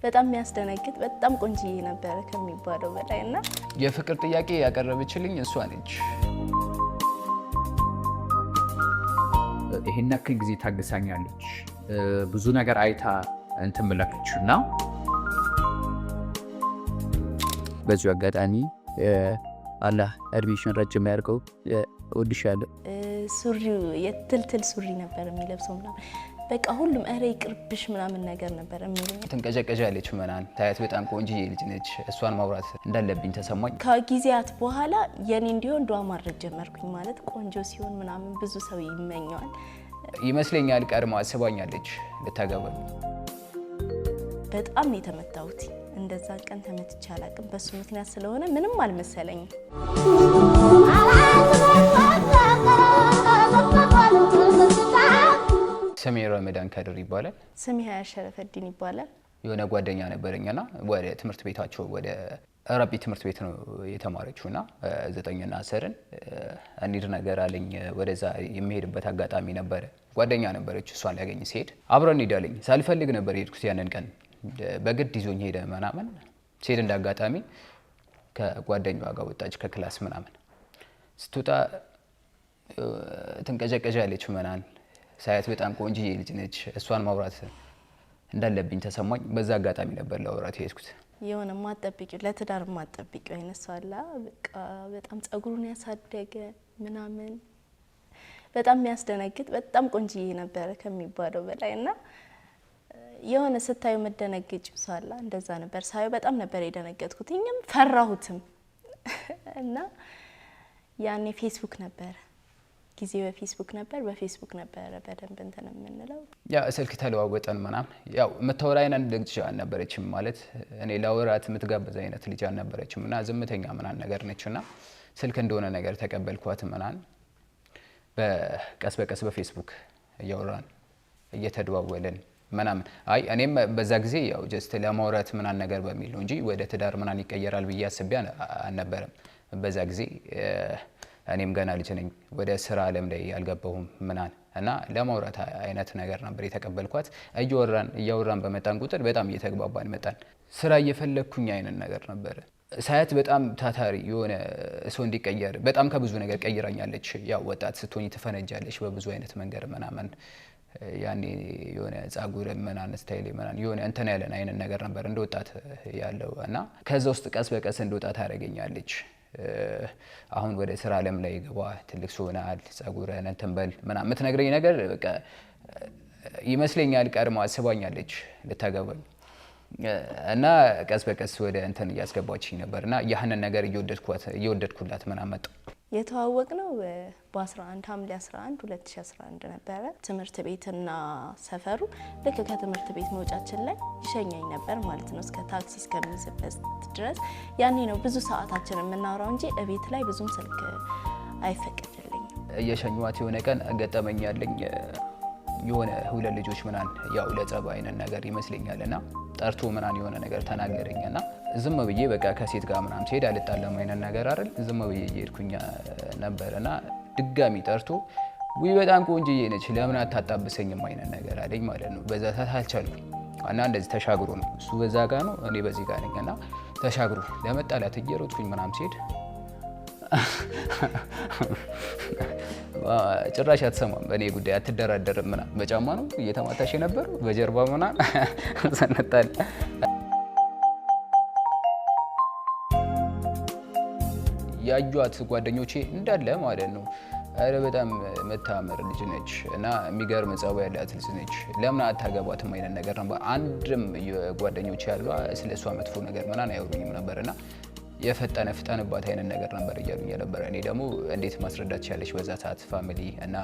በጣም የሚያስደነግጥ በጣም ቆንጂዬ ነበር ከሚባለው በላይና የፍቅር ጥያቄ ያቀረበችልኝ እሷ ነች። ይሄን ያክል ጊዜ ታግሳኛለች፣ ብዙ ነገር አይታ እንትን ብላለችና በዚሁ አጋጣሚ አላህ እድሜሽን ረጅም ያድርገው። እወድሻለሁ። ሱሪው የትልትል ሱሪ ነበር የሚለብሰው ምናምን በቃ ሁሉም እረ ይቅርብሽ ምናምን ነገር ነበር የሚሉኝ። ትንቀጨቀጫለች ምናምን ታያት በጣም ቆንጂዬ ልጅ ነች። እሷን ማውራት እንዳለብኝ ተሰማኝ። ከጊዜያት በኋላ የኔ እንዲሆን ዱዓ ማድረግ ጀመርኩኝ። ማለት ቆንጆ ሲሆን ምናምን ብዙ ሰው ይመኘዋል ይመስለኛል። ቀድማ አስባኛለች ልታገባኝ። በጣም ነው የተመታሁት። እንደዛ ቀን ተመትቼ አላውቅም። በሱ ምክንያት ስለሆነ ምንም አልመሰለኝም። ስሜ ረመዳን ከድር ይባላል። ስሜ ሀያ ሸረፈዲን ይባላል። የሆነ ጓደኛ ነበረኝና ወደ ትምህርት ቤታቸው ወደ አረቢ ትምህርት ቤት ነው የተማረችውና 9ና 10ን እንሂድ ነገር አለኝ። ወደዛ የሚሄድበት አጋጣሚ ነበረ። ጓደኛ ነበረች። እሷን ሊያገኝ ሲሄድ አብረን እንሄዳለኝ። ሳልፈልግ ነበር የሄድኩት ያንን ቀን። በግድ ይዞኝ ሄደ ምናምን። ሲሄድ እንዳጋጣሚ ከጓደኛዋ ጋር ወጣች ከክላስ ምናምን። ስትወጣ ትንቀጨቀጫለች ምናምን። ሳያት በጣም ቆንጂዬ ልጅ ነች። እሷን ማውራት እንዳለብኝ ተሰማኝ። በዛ አጋጣሚ ነበር ላውራት የሄድኩት። የሆነ ማጠብቂው ለትዳር ማጠብቂው አይነት ሰው አለ። በቃ በጣም ጸጉሩን ያሳደገ ምናምን በጣም የሚያስደነግጥ በጣም ቆንጂዬ ነበር ከሚባለው በላይና የሆነ ስታዩ መደነግጭው ሰው አለ። እንደዛ ነበር ሳዩ። በጣም ነበር የደነገጥኩት። እኛም ፈራሁትም እና ያኔ ፌስቡክ ነበር ጊዜ በፌስቡክ ነበር። በፌስቡክ ነበር በደንብ እንትን የምንለው። ያ ስልክ ተለዋወጠን ምናምን። ያው የምታወራ አይነት ልጅ አልነበረችም። ማለት እኔ ላወራት የምትጋብዝ አይነት ልጅ አልነበረችም እና ዝምተኛ ምናምን ነገር ነችና ስልክ እንደሆነ ነገር ተቀበልኳት ምናምን። በቀስ በቀስ በፌስቡክ እያወራን እየተደዋወለን ምናምን። አይ እኔም በዛ ጊዜ ያው ጀስት ለማውራት ምናምን ነገር በሚል ነው እንጂ ወደ ትዳር ምናምን ይቀየራል ብዬ አስቤ አልነበረም በዛ ጊዜ። እኔም ገና ልጅ ነኝ፣ ወደ ስራ ዓለም ላይ ያልገባሁም ምናምን እና ለማውራት አይነት ነገር ነበር የተቀበልኳት። እያወራን በመጣን ቁጥር በጣም እየተግባባን መጣን። ስራ እየፈለግኩኝ አይነት ነገር ነበር። ሳያት በጣም ታታሪ የሆነ ሰው እንዲቀየር በጣም ከብዙ ነገር ቀይራኛለች። ያው ወጣት ስትሆኝ ትፈነጃለች በብዙ አይነት መንገድ ምናምን። ያኔ የሆነ ጸጉር ምናምን ስታይል ምናምን የሆነ እንትን ያለን አይነት ነገር ነበር እንደ ወጣት ያለው እና ከዛ ውስጥ ቀስ በቀስ እንደ ወጣት ታደርገኛለች። አሁን ወደ ስራ ዓለም ላይ ገባ፣ ትልቅ ሰው ሆነሃል፣ ጸጉርህን እንትን በል ምናምን የምትነግረኝ ነገር በቃ ይመስለኛል ቀድማ አስባኛለች ልታገባኝ እና ቀስ በቀስ ወደ እንትን እያስገባችኝ ነበርና ያህንን ነገር እየወደድኩላት ምናምን መጣ። የተዋወቅነው በ11 ሐምሌ 11 2011 ነበረ። ትምህርት ቤትና ሰፈሩ ልክ ከትምህርት ቤት መውጫችን ላይ ይሸኘኝ ነበር ማለት ነው እስከ ታክሲ እስከሚይዝበት ድረስ። ያኔ ነው ብዙ ሰዓታችን የምናወራው እንጂ እቤት ላይ ብዙም ስልክ አይፈቀድልኝም። እየሸኘኋት የሆነ ቀን ገጠመኝ ያለኝ የሆነ ሁለት ልጆች ምናምን ያው ለጸብ አይነት ነገር ይመስለኛልና ጠርቶ ምናምን የሆነ ነገር ተናገረኝና ዝም ብዬ በቃ ከሴት ጋር ምናምን ሲሄድ አልጣለም አይነት ነገር አይደል ዝም ብዬ እየሄድኩኝ ነበርና ድጋሚ ጠርቶ ውይ በጣም ቆንጆዬ ነች ለምን አታጣብሰኝም አይነት ነገር አለኝ ማለት ነው። በዛ ሰዓት አልቻልኩም እና እንደዚህ ተሻግሮ ነው እሱ በዛ ጋር ነው እኔ በዚህ ጋር ነኝና ተሻግሮ ለመጣላት እየሮጥኩኝ ምናምን ሲሄድ ጭራሽ አትሰማም በእኔ ጉዳይ አትደራደርም ምናምን። በጫማ ነው እየተማታሽ ነበር በጀርባ ምናምን ሰነጣል። ያዩት ጓደኞቼ እንዳለ ማለት ነው አረ በጣም መታመር ልጅ ነች እና የሚገርም ጸባይ ያላት ልጅ ነች ለምን አታገባትም አይነት ነገር ነበር። አንድም ጓደኞቼ ያሉ ስለሷ መጥፎ ነገር ምናምን አያወሩኝም ነበርና የፈጠነ ፍጠንባት አይነት ነገር ነበር እያሉኝ ነበር። እኔ ደግሞ እንዴት ማስረዳት ቻለች በዛ ሰዓት ፋሚሊ እና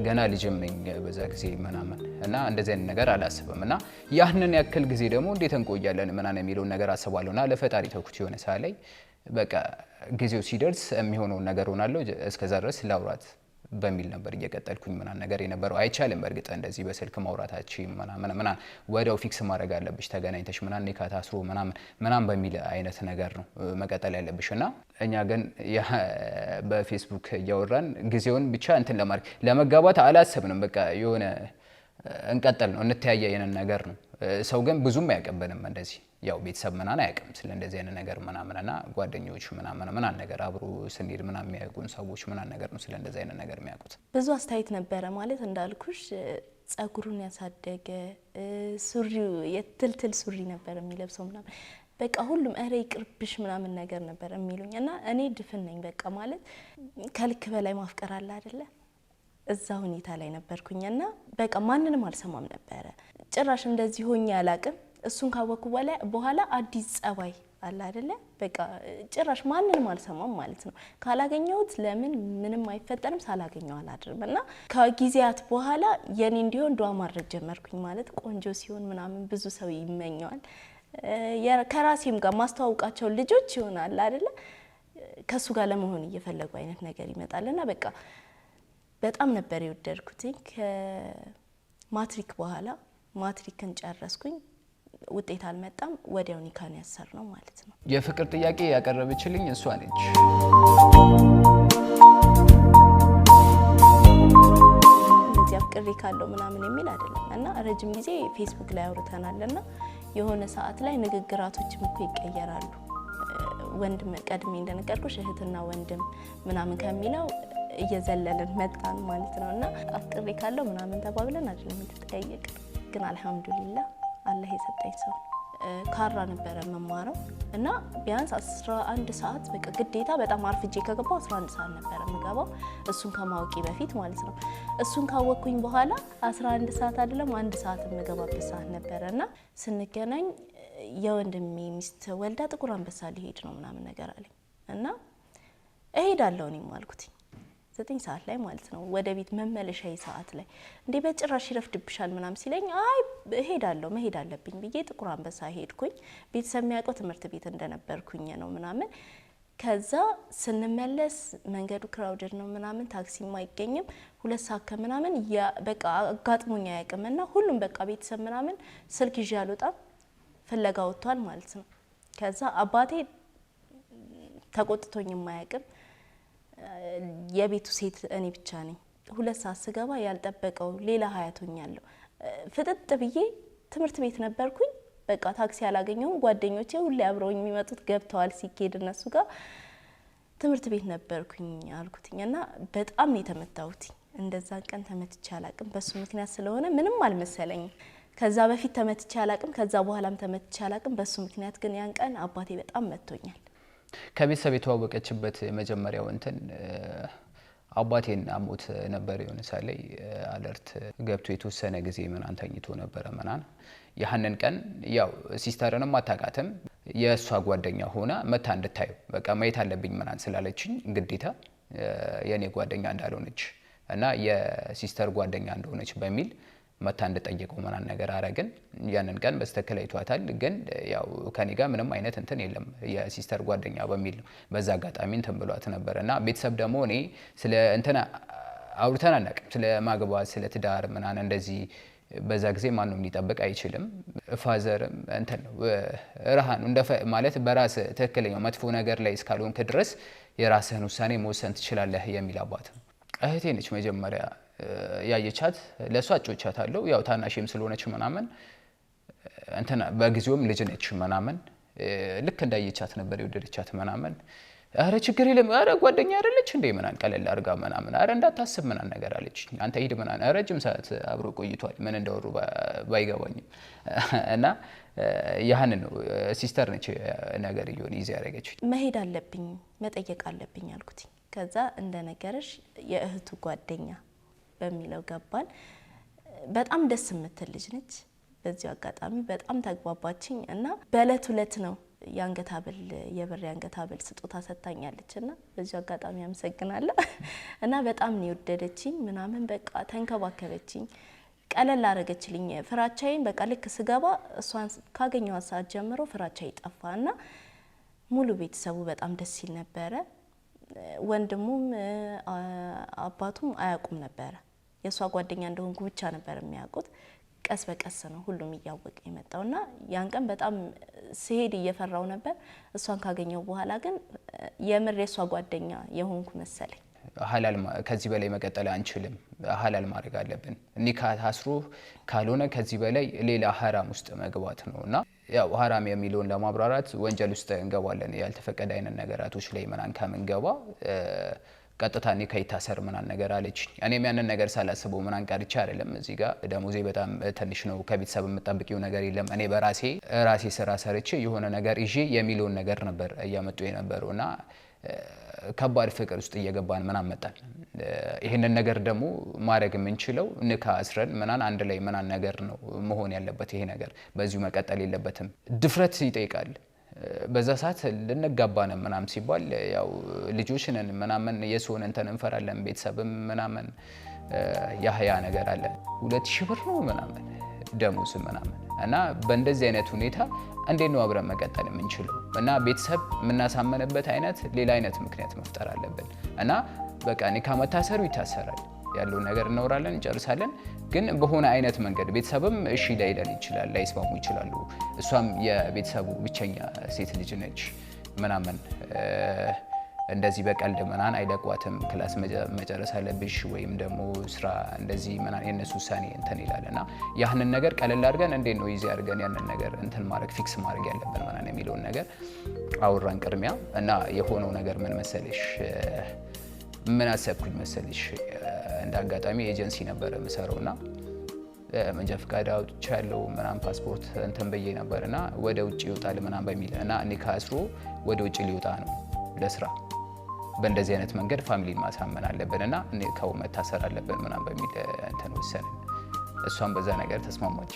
ገና ልጅም ነኝ በዛ ጊዜ ምናምን እና እንደዚህ አይነት ነገር አላስብም እና ያንን ያክል ጊዜ ደግሞ እንዴት እንቆያለን ምናምን የሚለውን ነገር አስባለሁና ለፈጣሪ ተውኩት። የሆነ ሰዓት ላይ በቃ ጊዜው ሲደርስ የሚሆነውን ነገር ሆናለሁ እስከዛ ድረስ ላውራት በሚል ነበር እየቀጠልኩኝ ምናምን ነገር የነበረው። አይቻልም በእርግጥ እንደዚህ በስልክ ማውራታችን ምናምን ወዲያው ፊክስ ማድረግ አለብሽ ተገናኝተሽ ምናምን ኔካ ታስሮ ምናምን በሚል አይነት ነገር ነው መቀጠል ያለብሽ እና እኛ ግን በፌስቡክ እያወራን ጊዜውን ብቻ እንትን ለማድረግ ለመጋባት አላሰብንም። በቃ የሆነ እንቀጥል ነው እንተያየን ነገር ነው። ሰው ግን ብዙም አያቀበንም እንደዚህ ያው ቤተሰብ ምናምን አያቀም ስለ እንደዚህ አይነት ነገር ምናምንና ጓደኞች ምናምን ነገር አብሮ ስንሄድ ምናምን የሚያውቁን ሰዎች ምናምን ነገር ነው ስለ እንደዚህ አይነት ነገር የሚያውቁት። ብዙ አስተያየት ነበረ ማለት እንዳልኩሽ ጸጉሩን ያሳደገ ሱሪው የትልትል ሱሪ ነበር የሚለብሰው ምናምን በቃ ሁሉም አሬ ይቅርብሽ ምናምን ነገር ነበር የሚሉኝ እና እኔ ድፍን ነኝ በቃ ማለት ከልክ በላይ ማፍቀር አለ አይደለ እዛ ሁኔታ ላይ ነበርኩኝና በቃ ማንንም አልሰማም ነበር ጭራሽ እንደዚህ ሆኜ አላቅም እሱን ካወኩ በኋላ አዲስ ጸባይ አለ አይደለ በቃ ጭራሽ ማንንም አልሰማም ማለት ነው ካላገኘሁት ለምን ምንም አይፈጠርም ሳላገኘው አላድርም እና ከጊዜያት በኋላ የኔ እንዲሆን ዱአ ማድረግ ጀመርኩኝ ማለት ቆንጆ ሲሆን ምናምን ብዙ ሰው ይመኛል ከራሴም ጋር ማስተዋወቃቸው ልጆች ይሆናል አይደለ ከሱ ጋር ለመሆን እየፈለጉ አይነት ነገር ይመጣልና በቃ በጣም ነበር የወደድኩት ከማትሪክ በኋላ ማትሪክን ጨረስኩኝ ውጤት አልመጣም ወዲያው ኒካን ያሰር ነው ማለት ነው የፍቅር ጥያቄ ያቀረበችልኝ እሷ ነች እንደዚህ አፍቅሬ ካለው ምናምን የሚል አይደለም እና ረጅም ጊዜ ፌስቡክ ላይ አውርተናልና የሆነ ሰዓት ላይ ንግግራቶችም እኮ ይቀየራሉ ወንድም ቀድሜ እንደነገርኩሽ እህትና ወንድም ምናምን ከሚለው እየዘለለን መጣን ማለት ነውና አፍቅሬ ካለው ምናምን ተባብለን አይደለም የተጠያየቅ ግን አልহামዱሊላህ አላህ የሰጠኝ ሰው ካራ ነበር መማረው እና ቢያንስ 11 ሰዓት በቃ ግዴታ በጣም አርፍጄ ከገባው 11 ሰዓት ነበር የምገባው እሱን ከማወቂ በፊት ማለት ነው እሱን ካወቅኩኝ በኋላ 11 ሰዓት አይደለም 1 ሰዓት የምገባበት ሰዓት ነበርና ስንገናኝ የወንድሜ ሚስት ወልዳ ጥቁር አንበሳ ሊሄድ ነው ምናምን ነገር አለኝ እና እሄዳለሁ እኔም አልኩት 9 ሰዓት ላይ ማለት ነው ወደ ቤት መመለሻዬ ሰዓት ላይ እንዴ በጭራሽ ይረፍድብሻል ምናምን ሲለኝ አይ እሄዳለሁ መሄድ አለብኝ ብዬ ጥቁር አንበሳ ሄድኩኝ ቤተሰብ የሚያውቀው ትምህርት ቤት እንደነበርኩኝ ነው ምናምን ከዛ ስንመለስ መንገዱ ክራውድድ ነው ምናምን ታክሲም አይገኝም 2 ሰዓት ከምናምን በቃ አጋጥሞኝ አያውቅምና ሁሉም በቃ ቤተሰብ ምናምን ስልክ ይዤ አልወጣም ፍለጋ ወጥቷል ማለት ነው ከዛ አባቴ ተቆጥቶኝ የማያውቅም የቤቱ ሴት እኔ ብቻ ነኝ 2 ሰዓት ስገባ ያልጠበቀው ሌላ ሀያቶኛለሁ ፍጥጥ ብዬ ትምህርት ቤት ነበርኩኝ በቃ ታክሲ አላገኘሁም ጓደኞቼ ሁሌ አብረውኝ የሚመጡት ገብተዋል ሲኬድ እነሱ ጋር ትምህርት ቤት ነበርኩኝ አልኩትኝና በጣም ነው የተመታሁት እንደዛ ቀን ተመትቼ አላቅም በሱ ምክንያት ስለሆነ ምንም አልመሰለኝም ከዛ በፊት ተመትቼ አላቅም ከዛ በኋላም ተመትቼ አላቅም በሱ ምክንያት ግን ያን ቀን አባቴ በጣም መቶኛል ከቤተሰብ የተዋወቀችበት መጀመሪያው እንትን አባቴን አሞት ነበር የሆነ ሰዓት ላይ አለርት ገብቶ የተወሰነ ጊዜ ምናን ተኝቶ ነበር ምናን ያንን ቀን ያው ሲስተርንም አታቃተም የሷ ጓደኛ ሆና መታ እንድታዩ በቃ ማየት አለብኝ ምናን ስላለችኝ ግዴታ የኔ ጓደኛ እንዳልሆነች እና የሲስተር ጓደኛ እንደሆነች በሚል መታ እንደጠየቀው ምናን ነገር አረግን ያንን ቀን በስተከለ አይቷታል ግን ያው ከኔ ጋር ምንም አይነት እንትን የለም የሲስተር ጓደኛ በሚል በዛ አጋጣሚ እንትን ብሏት ነበርና ቤተሰብ ደግሞ እኔ ስለ እንትና አውርተን አናውቅም ስለ ማግባት ስለ ትዳር ምናን እንደዚህ በዛ ጊዜ ማንንም ሊጠብቅ አይችልም ፋዘር እንትን ነው ረሃን ማለት በራስ ትክክለኛው መጥፎ ነገር ላይ እስካልሆንክ ድረስ የራስህን ውሳኔ መወሰን ትችላለህ የሚል አባት ነው እህቴ ነች መጀመሪያ ያየቻት ለሷ አጮቻታለሁ ያው ታናሽም ስለሆነች ምናምን እንትና በጊዜውም ልጅ ነች ምናምን ልክ እንዳየቻት ነበር የወደደቻት ምናምን አረ ችግር የለም አረ ጓደኛ አይደለች እንዴ ምናን ቀለል አርጋ ምናምን አረ እንዳታስብ ምናን ነገር አለች አንተ ሂድ ምናን ረጅም ሰዓት አብሮ ቆይቷል ምን እንደወሩ ባይገባኝም እና ያህን ነው ሲስተር ነች ነገር ይሆን ይዘ ያረጋች መሄድ አለብኝ መጠየቅ አለብኝ አልኩት ከዛ እንደነገርሽ የእህቱ ጓደኛ በሚለው ገባን በጣም ደስ የምትል ልጅ ነች በዚህ አጋጣሚ በጣም ተግባባችኝ እና በእለት ሁለት ነው ያንገት ሀብል የብር ያንገት ሀብል ስጦታ ሰጣኛለችና በዚህ አጋጣሚ አመሰግናለሁ እና በጣም ነው የወደደችኝ ምናምን በቃ ተንከባከበችኝ ቀለል አረገችልኝ ፍራቻዬን በቃ ልክ ስገባ እሷን ካገኘው ሰዓት ጀምሮ ፍራቻዬ ጠፋና ሙሉ ቤተሰቡ በጣም ደስ ይል ነበር ወንድሙም አባቱም አያውቁም ነበር የሷ ጓደኛ እንደሆንኩ ብቻ ነበር የሚያውቁት ቀስ በቀስ ነው ሁሉም እያወቀ የመጣውና ያን ቀን በጣም ሲሄድ እየፈራው ነበር እሷን ካገኘው በኋላ ግን የምር የሷ ጓደኛ የሆንኩ መሰለኝ ሐላል ከዚህ በላይ መቀጠል አንችልም፣ ሐላል ማድረግ አለብን። ኒካ ታስሮ ካልሆነ ከዚህ በላይ ሌላ ሐራም ውስጥ መግባት ነውና ያው ሐራም የሚለውን ለማብራራት ወንጀል ውስጥ እንገባለን። ያልተፈቀደ አይነት ነገራቶች ላይ ምናን ከምንገባ ቀጥታ ኒካ ይታሰር ምናን ነገር አለች። እኔም ያንን ነገር ሳላስበው ምናን ቀርቼ አይደለም። እዚህ ጋር ደሞዜ በጣም ትንሽ ነው፣ ከቤተሰብ የምጠብቂው ነገር የለም። እኔ ራሴ ስራ ሰርቼ የሆነ ነገር ይዤ የሚለውን ነገር ነበር እያመጡ የነበረውና ከባድ ፍቅር ውስጥ እየገባን ምናን መጣን። ይሄንን ነገር ደግሞ ማድረግ የምንችለው ኒካ አስረን ምናን አንድ ላይ ምናን ነገር ነው መሆን ያለበት። ይሄ ነገር በዚሁ መቀጠል የለበትም። ድፍረት ይጠይቃል። በዛ ሰዓት ልንጋባ ነው ምናምን ሲባል ያው ልጆች ነን ምናምን የሰውን እንትን እንፈራለን። ቤተሰብም ምናምን ያህያ ነገር አለ 2000 ብር ነው ምናምን ደሞዝ ምናምን እና በእንደዚህ አይነት ሁኔታ እንዴት ነው አብረን መቀጠል የምንችለው? እና ቤተሰብ የምናሳመንበት አይነት ሌላ አይነት ምክንያት መፍጠር አለብን። እና በቃ ኒካ መታሰሩ ይታሰራል፣ ያለውን ነገር እናወራለን፣ እንጨርሳለን። ግን በሆነ አይነት መንገድ ቤተሰብም እሺ ላይለን ይችላል፣ ላይስማሙ ይችላሉ። እሷም የቤተሰቡ ብቸኛ ሴት ልጅ ነች ምናምን እንደዚህ በቀልድ ምናን አይለቋትም። ክላስ መጨረስ አለብሽ ወይም ደግሞ ስራ እንደዚህ ምናን የነሱ ውሳኔ እንትን ይላልና ያንን ነገር ቀለል አድርገን እንዴት ነው ይዚ አድርገን ያንን ነገር እንትን ማድረግ ፊክስ ማድረግ ያለብን ምናን የሚለውን ነገር አውራን ቅድሚያ። እና የሆነው ነገር ምን መሰለሽ፣ ምን አሰብኩኝ መሰለሽ፣ እንደ አጋጣሚ ኤጀንሲ ነበረ የምሰራውና መንጃ ፈቃድ አውጥቻለሁ ምናምን ፓስፖርት እንትን ብዬ ነበርና ወደ ውጭ ይወጣል ምናምን በሚል እና ኒካ አስሮ ወደ ውጭ ሊወጣ ነው ለስራ። በእንደዚህ አይነት መንገድ ፋሚሊን ማሳመን አለብንና ኒካው መታሰር አለብን ምናምን በሚል እንትን ወሰንን። እሷም በዛ ነገር ተስማማች።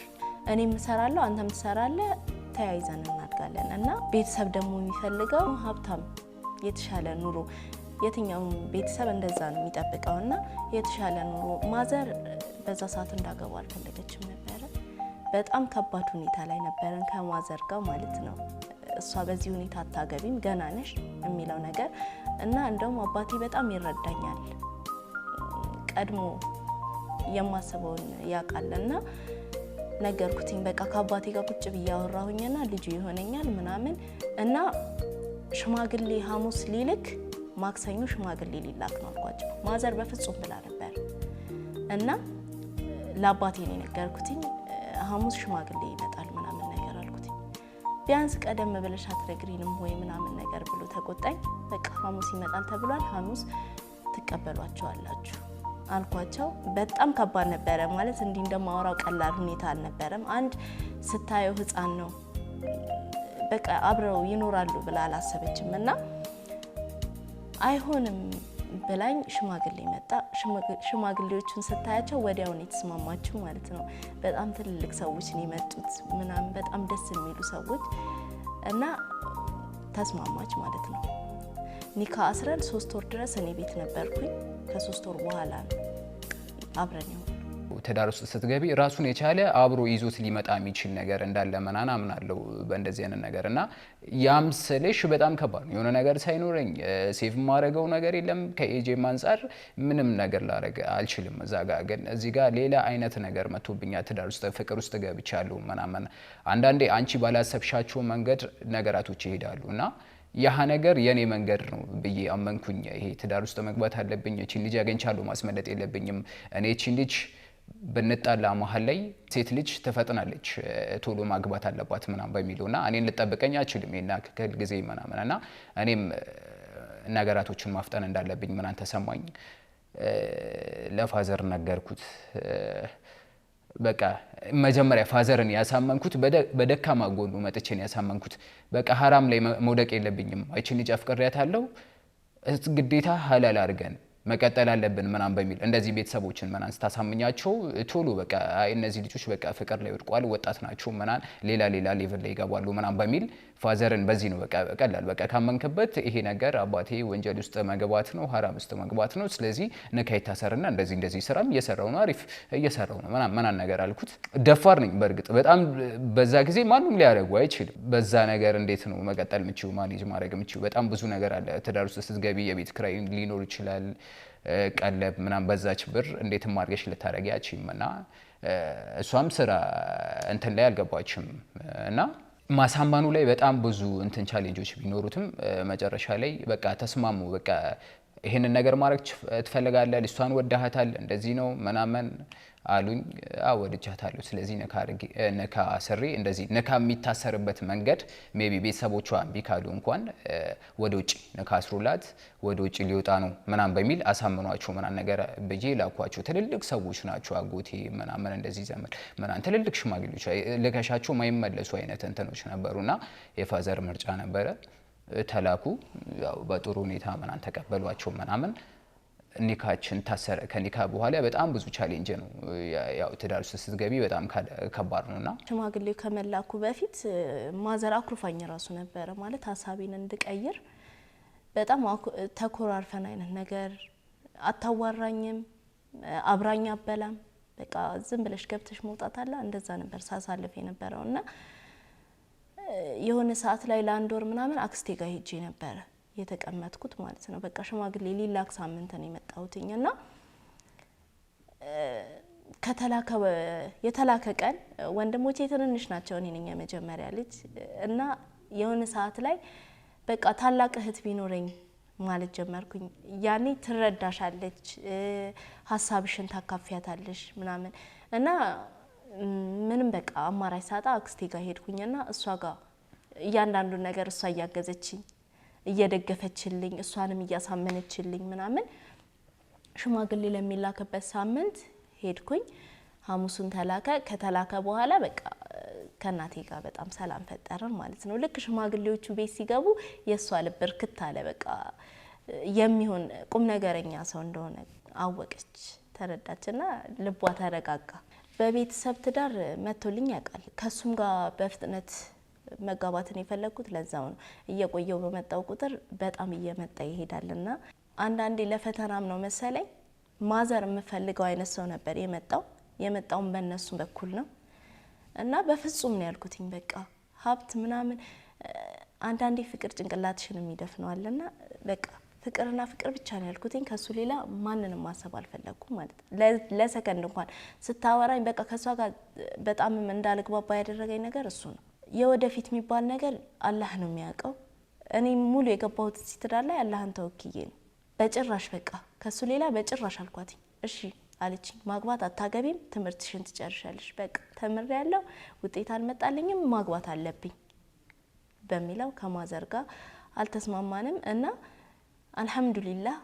እኔም እሰራለሁ አንተም ትሰራለህ፣ ተያይዘን እናድጋለን። እና ቤተሰብ ደግሞ የሚፈልገው ሀብታም የተሻለ ኑሮ፣ የትኛውም ቤተሰብ እንደዛ ነው የሚጠብቀው። እና የተሻለ ኑሮ ማዘር በዛ ሰዓት እንዳገባ አልፈለገችም ነበረ። በጣም ከባድ ሁኔታ ላይ ነበረን ከማዘር ጋር ማለት ነው። እሷ በዚህ ሁኔታ አታገቢም ገና ነሽ የሚለው ነገር እና እንደውም አባቴ በጣም ይረዳኛል፣ ቀድሞ የማስበውን ያውቃልና ነገርኩትኝ። በቃ ከአባቴ ጋር ቁጭ ብዬ አወራሁኝና ልጁ ይሆነኛል ምናምን እና ሽማግሌ ሐሙስ ሊልክ ማክሰኞ ሽማግሌ ሊላክ ነው አልኳቸው። ማዘር በፍጹም ብላ ነበር እና ለአባቴ ነው የነገርኩትኝ። ሐሙስ ሽማግሌ ይመጣል ምናምን ነገር አልኩትኝ። ቢያንስ ቀደም ብለሽ አትነግሪንም ወይ ምናምን ነገር ብሎ ተቆጣኝ። በቃ ሐሙስ ይመጣል ተብሏል፣ ሐሙስ ትቀበሏቸዋላችሁ አልኳቸው። በጣም ከባድ ነበረ ማለት እንዲህ እንደማወራው ቀላል ሁኔታ አልነበረም። አንድ ስታየው ህፃን ነው በቃ አብረው ይኖራሉ ብላ አላሰበችም እና አይሆንም ብላኝ ሽማግሌ መጣ። ሽማግሌዎቹን ስታያቸው ወዲያውን የተስማማችሁ ማለት ነው። በጣም ትልልቅ ሰዎች ነው የመጡት ምናምን በጣም ደስ የሚሉ ሰዎች እና ተስማማች ማለት ነው። ኒካ አስረን 3 ወር ድረስ እኔ ቤት ነበርኩኝ። ከ3 ወር በኋላ ነው አብረን ይሆን። ትዳር ውስጥ ስትገቢ ራሱን የቻለ አብሮ ይዞት ሊመጣ የሚችል ነገር እንዳለ ምናምን አምናለሁ በእንደዚህ አይነት ነገር እና ያም ስልሽ በጣም ከባድ ነው። የሆነ ነገር ሳይኖረኝ ሴቭ ማድረገው ነገር የለም። ከኤጄም አንጻር ምንም ነገር ላረግ አልችልም። እዛ ጋር ግን እዚህ ጋር ሌላ አይነት ነገር መጥቶብኛ ትዳር ውስጥ ፍቅር ውስጥ ገብቻለሁ ምናምን። አንዳንዴ አንቺ ባላሰብሻቸው መንገድ ነገራቶች ይሄዳሉ እና ያህ ነገር የኔ መንገድ ነው ብዬ አመንኩኝ። ይሄ ትዳር ውስጥ መግባት አለብኝ፣ እቺን ልጅ አገኝቻለሁ፣ ማስመለጥ የለብኝም። እኔ እቺን ልጅ በነጣላ መሀል ላይ ሴት ልጅ ትፈጥናለች፣ ቶሎ ማግባት አለባት ምናምን በሚለውና እኔን ልጠብቀኝ አልችልም የና ክል ጊዜ ምናምንና እኔም ነገራቶችን ማፍጠን እንዳለብኝ ምናምን ተሰማኝ። ለፋዘር ነገርኩት። በቃ መጀመሪያ ፋዘርን ያሳመንኩት በደካማ ጎኑ መጥቼን ያሳመንኩት። በቃ ሐራም ላይ መውደቅ የለብኝም፣ አይቺን ልጅ አፍቅሬያታለሁ፣ ግዴታ ሐላል አድርገን መቀጠል አለብን ምናምን በሚል እንደዚህ ቤተሰቦችን ምናምን ስታሳምኛቸው ቶሎ በቃ እነዚህ ልጆች በቃ ፍቅር ላይ ወድቋል፣ ወጣት ናቸው ምናምን ሌላ ሌቭል ላይ ይገባሉ ምናምን በሚል ፋዘርን በዚህ ነው በቃ ቀላል በቃ ካመንክበት ይሄ ነገር አባቴ ወንጀል ውስጥ መግባት ነው፣ ሐራም ውስጥ መግባት ነው። ስለዚህ ኒካ ይታሰርና እንደዚህ ስራም እየሰራው ነው፣ አሪፍ እየሰራው ነው ምናምን ነገር አልኩት። ደፋር ነኝ በእርግጥ በጣም በዛ ጊዜ ማንም ሊያደርጉ አይችልም። በዛ ነገር እንዴት ነው መቀጠል የምችው ማኔጅ ማድረግ የምችው? በጣም ብዙ ነገር አለ። ትዳር ውስጥ ስትገቢ የቤት ኪራይ ሊኖር ይችላል፣ ቀለብ ምናምን በዛች ብር እንዴት ማርገሽ ልታረጊ አቺምና እሷም ስራ እንትን ላይ አልገባችም እና ማሳማኑ ላይ በጣም ብዙ እንትን ቻሌንጆች ቢኖሩትም መጨረሻ ላይ በቃ ተስማሙ። በቃ ይሄንን ነገር ማድረግ ትፈልጋለህ? እሷን ወዳሃታል? እንደዚህ ነው ምናምን አሉኝ። ወድጃታለሁ። ስለዚህ ነካ አስሬ እንደዚህ ነካ የሚታሰርበት መንገድ ሜቢ ቤተሰቦቿ እምቢ ካሉ እንኳን ወደ ውጭ ነካ አስሩላት ወደ ውጭ ሊወጣ ነው ምናምን በሚል አሳምኗቸው ምናምን ነገር ብዬ ላኳቸው። ትልልቅ ሰዎች ናቸው፣ አጎቴ ምናምን እንደዚህ ዘመድ ምናምን ትልልቅ ሽማግሌዎች ልከሻቸው ማይመለሱ አይነት እንትኖች ነበሩና የፋዘር ምርጫ ነበረ። ተላኩ። ያው በጥሩ ሁኔታ ምናምን ተቀበሏቸው ምናምን ኒካችን ታሰረ። ከኒካ በኋላ በጣም ብዙ ቻሌንጅ ነው። ያው ትዳር ውስጥ ስትገቢ በጣም ከባድ ነውና ሽማግሌው ከመላኩ በፊት ማዘር አኩርፋኝ ራሱ ነበረ ማለት ሀሳቤን እንድቀይር በጣም ተኮራርፈን አይነት ነገር አታዋራኝም፣ አብራኝ አበላም፣ በቃ ዝም ብለሽ ገብተሽ መውጣት አለ እንደዛ ነበር ሳሳልፍ የነበረውና የሆነ ሰዓት ላይ ለአንድ ወር ምናምን አክስቴ ጋር ሄጄ ነበረ የተቀመጥኩት ማለት ነው። በቃ ሽማግሌ ሊላክ ሳምንት ነው የመጣሁትኝና የተላከ ቀን ወንድሞቼ ትንንሽ ናቸው፣ እኔ ነኝ የመጀመሪያ ልጅ እና የሆነ ሰዓት ላይ በቃ ታላቅ እህት ቢኖረኝ ማለት ጀመርኩኝ። ያኔ ትረዳሻለች፣ ሀሳብሽን ታካፊያታለሽ ምናምን እና ምንም በቃ አማራጭ ሳጣ አክስቴ ጋር ሄድኩኝና እሷ ጋር እያንዳንዱ ነገር እሷ እያገዘችኝ እየደገፈችልኝ እሷንም እያሳመነችልኝ ምናምን ሽማግሌ ለሚላከበት ሳምንት ሄድኩኝ። ሐሙሱን ተላከ። ከተላከ በኋላ በቃ ከናቴ ጋር በጣም ሰላም ፈጠረን ማለት ነው። ልክ ሽማግሌዎቹ ቤት ሲገቡ የሷ ልብ እርክት አለ። በቃ የሚሆን ቁም ነገረኛ ሰው እንደሆነ አወቀች፣ ተረዳችና ልቧ ተረጋጋ። በቤተሰብ ትዳር መጥቶልኝ ያውቃል። ከሱም ጋር በፍጥነት መጋባትን የፈለኩት ለዛው ነው። እየቆየው በመጣው ቁጥር በጣም እየመጣ ይሄዳልና አንዳንዴ ለፈተናም ነው መሰለኝ ማዘር የምፈልገው አይነት ሰው ነበር የመጣውን በእነሱ በኩል ነው እና በፍጹም ነው ያልኩትኝ። በቃ ሀብት ምናምን አንዳንዴ ፍቅር ጭንቅላትሽን የሚደፍነዋልና በቃ ፍቅርና ፍቅር ብቻ ነው ያልኩትኝ። ከሱ ሌላ ማንንም ማሰብ አልፈለኩም ማለት ለሰከንድ እንኳን ስታወራኝ በቃ ከሷ ጋር በጣም እንዳልግባባ ያደረገኝ ነገር እሱ ነው። የወደፊት የሚባል ነገር አላህ ነው የሚያውቀው። እኔ ሙሉ የገባሁት ሲትዳር ላይ አላህን ተወክዬ ነው። በጭራሽ በቃ ከሱ ሌላ በጭራሽ አልኳትኝ። እሺ አለችኝ። ማግባት አታገቢም፣ ትምህርትሽን ትጨርሻለሽ። በቃ ተምሬያለሁ፣ ውጤት አልመጣልኝም፣ ማግባት አለብኝ በሚለው ከማዘር ጋር አልተስማማንም እና አልሐምዱሊላህ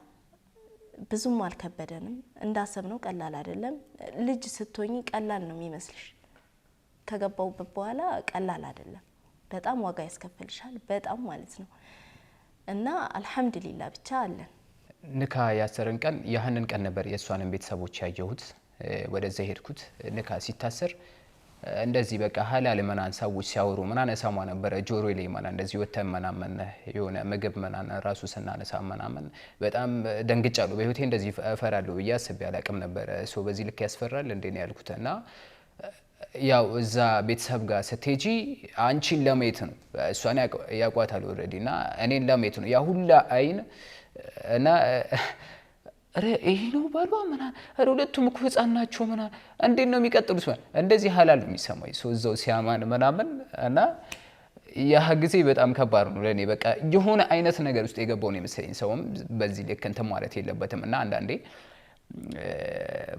ብዙም አልከበደንም። እንዳሰብነው ቀላል አይደለም። ልጅ ስትሆኚ ቀላል ነው የሚመስልሽ፣ ከገባውበት በኋላ ቀላል አይደለም። በጣም ዋጋ ያስከፍልሻል፣ በጣም ማለት ነው እና አልሐምዱሊላህ ብቻ አለን። ንካ ያሰረን ቀን ያህንን ቀን ነበር የእሷንም ቤተሰቦች ያየሁት። ወደዛ ሄድኩት። ንካ ሲታሰር እንደዚህ በቃ ሀላል መናን ሰዎች ሲያወሩ ምናምን ሰማ ነበረ ጆሮ ላይ ምናምን እንደዚህ ወተን ምናምን የሆነ ምግብ ምናምን ራሱ ስናነሳ ምናምን በጣም ደንግጫለሁ። በህይወቴ እንደዚህ እፈራለሁ ብዬ አስቤ አላቅም ነበረ። ሶ በዚህ ልክ ያስፈራል እንዴ ነው ያልኩት። እና ያው እዛ ቤተሰብ ጋር ስትሄጂ አንቺን ለማየት ነው፣ እሷን ያቋታል ኦልሬዲ እና እኔን ለማየት ነው ያ ሁላ አይን እና ይሄ ነው ባሏ ምናምን ሁለቱም እኮ ህፃን ናቸው ምናምን እንዴት ነው የሚቀጥሉት ማለት እንደዚህ ሀላል ነው የሚሰማኝ ሰው እዛው ሲያማን ምናምን እና ያ ጊዜ በጣም ከባድ ነው ለኔ። በቃ የሆነ አይነት ነገር ውስጥ የገባው ነው የመሰለኝ። ሰውም በዚህ ልክ እንትን ማለት የለበትም እና አንዳንዴ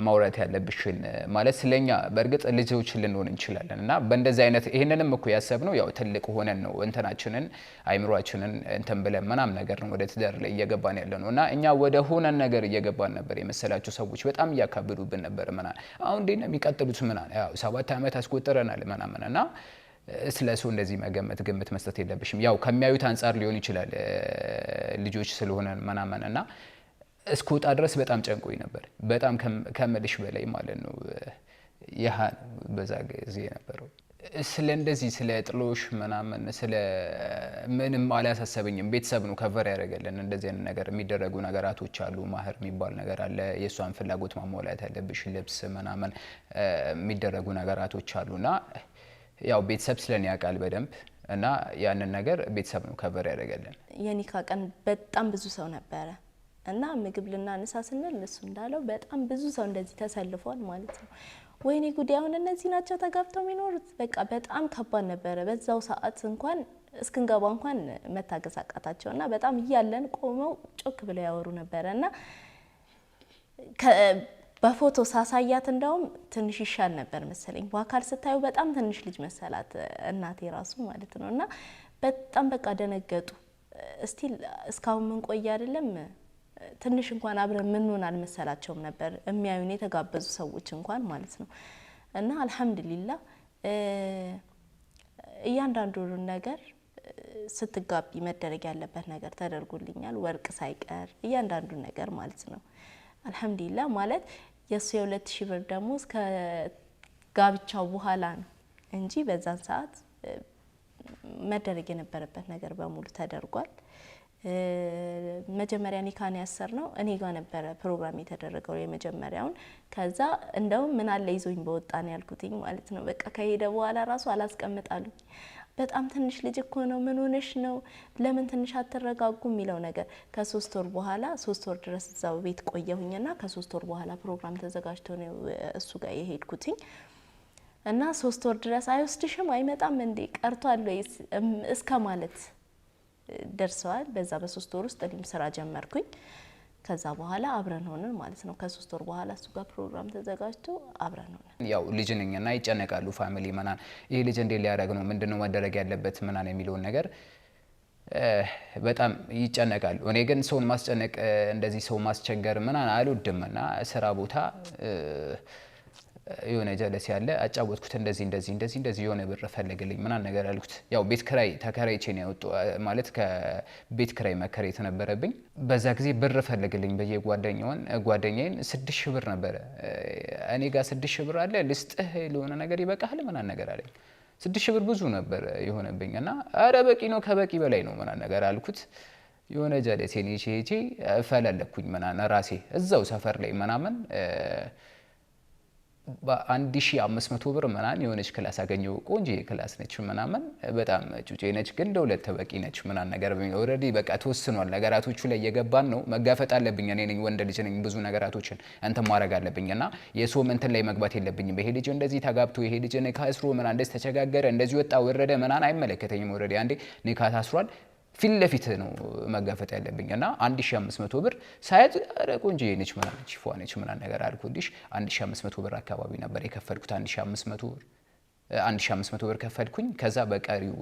ማውራት ያለብሽን ማለት ስለኛ በእርግጥ ልጆች ልንሆን እንችላለን እና በእንደዚህ አይነት ይሄንንም እኮ ያሰብነው ያው ትልቅ ሆነን ነው እንትናችንን አይምሮአችንን እንትን ብለን ምናምን ነገር ነው ወደ ትዳር ላይ እየገባን ያለ ነው እና እኛ ወደ ሆነን ነገር እየገባን ነበር የመሰላቸው ሰዎች በጣም እያካብዱብን ነበር ምናምን። አሁን እንዴት ነው የሚቀጥሉት ምናምን ያው 7 ዓመት አስቆጥረናል ምናምን እና ስለሱ እንደዚህ ግምት መስጠት የለብሽም። ያው ከሚያዩት አንፃር ሊሆን ይችላል ልጆች ስለሆነ ምናምን እና እስከወጣ ድረስ በጣም ጨንቆኝ ነበር። በጣም ከምልሽ በላይ ማለት ነው። ያህ በዛ ጊዜ ነበረው ስለ እንደዚህ ስለ ጥሎሽ ምናምን ስለ ምንም አላሳሰበኝም። ቤተሰብ ነው ከቨር ያደረገልን እንደዚህ አይነት ነገር የሚደረጉ ነገራቶች አሉ። ማህር የሚባል ነገር አለ። የእሷን ፍላጎት ማሟላት ያለብሽ ልብስ ምናምን የሚደረጉ ነገራቶች አሉና ያው ቤተሰብ ስለኔ ያውቃል በደንብ እና ያንን ነገር ቤተሰብ ነው ከቨር ያደረገልን። የኒካ ቀን በጣም ብዙ ሰው ነበረ እና ምግብ ልናነሳ ስንል እሱ እንዳለው በጣም ብዙ ሰው እንደዚህ ተሰልፏል ማለት ነው። ወይኔ ጉዳይ አሁን እነዚህ ናቸው ተጋብተው የሚኖሩት። በቃ በጣም ከባድ ነበረ። በዛው ሰዓት እንኳን እስክንገባ እንኳን መታገስ አቃታቸውና በጣም እያለን ቆመው ጮክ ብለው ያወሩ ነበርና በፎቶ ሳሳያት እንደውም ትንሽ ይሻል ነበር መሰለኝ። በአካል ስታዩ በጣም ትንሽ ልጅ መሰላት እናቴ ራሱ ማለት ነውና በጣም በቃ ደነገጡ። እስቲል እስካሁን ምን ቆይ አይደለም ትንሽ እንኳን አብረን ምን ሆነ አልመሰላቸውም ነበር የሚያዩን የተጋበዙ ሰዎች እንኳን ማለት ነው። እና አልহামዱሊላህ እያንዳንዱ ነገር ስትጋቢ መደረግ ያለበት ነገር ተደርጎልኛል። ወርቅ ሳይቀር እያንዳንዱ ነገር ማለት ነው። አልহামዱሊላህ ማለት የሱ የ2000 ብር ደሞዝ ከጋብቻው በኋላ ነው እንጂ በዛን ሰዓት መደረግ የነበረበት ነገር በሙሉ ተደርጓል። መጀመሪያ ኒካን ያሰርነው እኔ ጋር ነበረ ፕሮግራም የተደረገው የመጀመሪያውን። ከዛ እንደውም ምን አለ ይዞኝ በወጣን ያልኩትኝ ማለት ነው። በቃ ከሄደ በኋላ ራሱ አላስቀምጣሉኝ። በጣም ትንሽ ልጅ እኮ ነው ምን ሆነሽ ነው ለምን ትንሽ አትረጋጉ የሚለው ነገር ከ3 ወር በኋላ 3 ወር ድረስ እዛው ቤት ቆየሁኝና ከ3 ወር በኋላ ፕሮግራም ተዘጋጅቶ ነው እሱ ጋር የሄድኩትኝ። እና 3 ወር ድረስ አይወስድሽም አይመጣም እንዴ ቀርቷል ወይስ እስከ ማለት ደርሰዋል። በዛ በ3 ወር ውስጥ እኔም ስራ ጀመርኩኝ። ከዛ በኋላ አብረን ሆነን ማለት ነው። ከ3 ወር በኋላ እሱ ጋር ፕሮግራም ተዘጋጅቶ አብረን ሆነን ያው ልጅ ነኝና ይጨነቃሉ ፋሚሊ ማናን ይሄ ልጅ እንዴት ሊያደርግ ነው ምንድነው መደረግ ያለበት ማናን የሚለውን ነገር በጣም ይጨነቃሉ። እኔ ግን ሰውን ማስጨነቅ እንደዚህ ሰው ማስቸገር ማናን አልወድምና ስራ ቦታ የሆነ ጀለስ ያለ አጫወትኩት እንደዚህ የሆነ ብር ፈልግልኝ ምናን ነገር አልኩት። ያው ቤት ክራይ ተከራይቼ ነው ያወጣው ማለት ከቤት ክራይ መከራየት ነበረብኝ። በዛ ጊዜ ብር ፈልግልኝ ጓደኛዬን 6000 ብር ነበር። እኔ ጋር 6000 ብር አለ ልስጥህ ለሆነ ነገር ይበቃል ምናን ነገር አለኝ። 6000 ብር ብዙ ነበር የሆነብኝና አረ በቂ ነው ከበቂ በላይ ነው ምናን ነገር አልኩት። የሆነ ጀለሴን ይቼ ፈላለኩኝ ምናን ራሴ እዛው ሰፈር ላይ ምናምን በ1500 ብር ምናን የሆነች ክላስ አገኘው። ቆንጆ ክላስ ነች ምናምን በጣም ጩጬ ነች ግን ለሁለት በቂ ነች ምናን ነገር ኦሬዲ በቃ ተወስኗል። ነገራቶቹ ላይ እየገባን ነው። መጋፈጥ አለብኝ። እኔ ነኝ ወንድ ልጅ ነኝ። ብዙ ነገራቶችን እንትን ማድረግ አለብኝና የሰው እንትን ላይ መግባት የለብኝም። ይሄ ልጅ እንደዚህ ተጋብቶ ይሄ ልጅ ኒካ አስሮ ምናን እንደዚህ ተቸጋገረ እንደዚህ ወጣ ወረደ ምናን አይመለከተኝም። ኦሬዲ አንዴ ኒካ ታስሯል። ፊት ለፊት ነው መጋፈጥ ያለብኝና 1500 ብር ሳይት ቆንጆ ነች ምናን ቺፏ ነች ምናን ነገር አልኩልሽ። 1500 ብር አካባቢ ነበር የከፈልኩት። 1500 ብር ከፈልኩኝ። ከዛ በቀሪው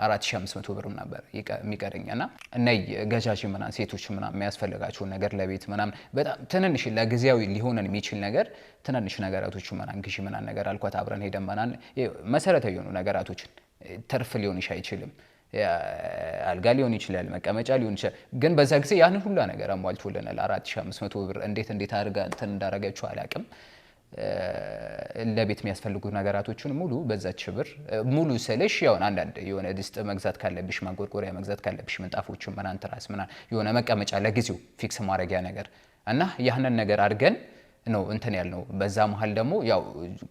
4500 ብር ነበር የሚቀርኝና ነይ ገጃጂ ምናን ሴቶች ምናን የሚያስፈልጋቸው ነገር ለቤት ምናን በጣም ትንንሽ ለጊዜያዊ ሊሆነን የሚችል ነገር ትንንሽ ነገራቶች ምናን ግዢ ምናን ነገር አልኳት። አብረን ሄደን ምናን መሰረታዊ የሆኑ ነገራቶችን ትርፍ ሊሆንሽ አይችልም። አልጋ ሊሆን ይችላል መቀመጫ ሊሆን ይችላል። ግን በዛ ጊዜ ያን ሁሉ ነገር አሟልቶልናል። 4500 ብር እንዴት አድርጋ እንትን እንዳረጋችሁ አላቅም። ለቤት የሚያስፈልጉ ነገራቶችን ሙሉ በዛች ብር ሙሉ ስለሽ ያው አንዳንድ የሆነ ድስት መግዛት ካለብሽ ማንቆርቆሪያ መግዛት ካለብሽ ምንጣፎችን ምናን ትራስ ምናን የሆነ መቀመጫ ለጊዜው ፊክስ ማድረጊያ ነገር እና ያንን ነገር አድርገን ነው እንትን ያልነው። በዛ መሃል ደግሞ ያው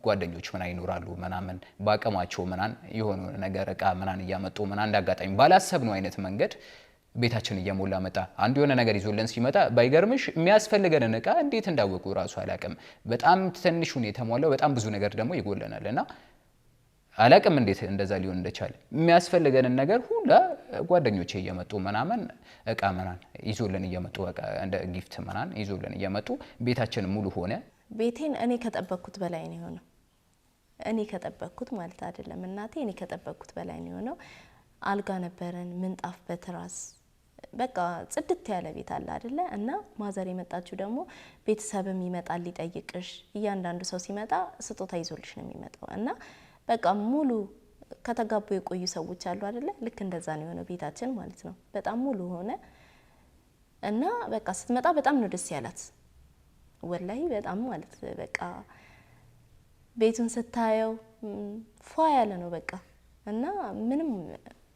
ጓደኞች ምናን ይኖራሉ ምናምን ባቀማቸው ምናን የሆነ ነገር እቃ ምናን እያመጡ ምናን እንዳጋጣሚ ባላሰብነው አይነት መንገድ ቤታችን እየሞላ መጣ። አንድ የሆነ ነገር ይዞልን ሲመጣ ባይገርምሽ የሚያስፈልገን እቃ እንዴት እንዳወቁ ራሱ አላቅም። በጣም ትንሽ ነው የተሟላው። በጣም ብዙ ነገር ደግሞ ይጎለናልና አላቅም እንዴት እንደዛ ሊሆን እንደቻለ። የሚያስፈልገን ነገር ሁላ ጓደኞቼ እየመጡ ምናምን እቃ ምናን ይዞልን እየመጡ በቃ እንደ ጊፍት ምናን ይዞልን እየመጡ ቤታችን ሙሉ ሆነ። ቤቴን እኔ ከጠበቅኩት በላይ ነው የሆነው። እኔ ከጠበቅኩት ማለት አይደለም እናቴ እኔ ከጠበቅኩት በላይ ነው የሆነው። አልጋ ነበረን ምንጣፍ በትራስ በቃ ጽድት ያለ ቤት አለ አይደለ። እና ማዘር የመጣችው ደግሞ ቤተሰብም ይመጣል ሊጠይቅሽ። እያንዳንዱ ሰው ሲመጣ ስጦታ ይዞልሽ ነው የሚመጣው። እና በቃ ሙሉ ከተጋቡ የቆዩ ሰዎች አሉ አይደለ። ልክ እንደዛ ነው የሆነው ቤታችን ማለት ነው። በጣም ሙሉ ሆነ እና በቃ ስትመጣ በጣም ነው ደስ ያላት ወላሂ በጣም ማለት በቃ ቤቱን ስታየው ፏ ያለ ነው በቃ እና ምንም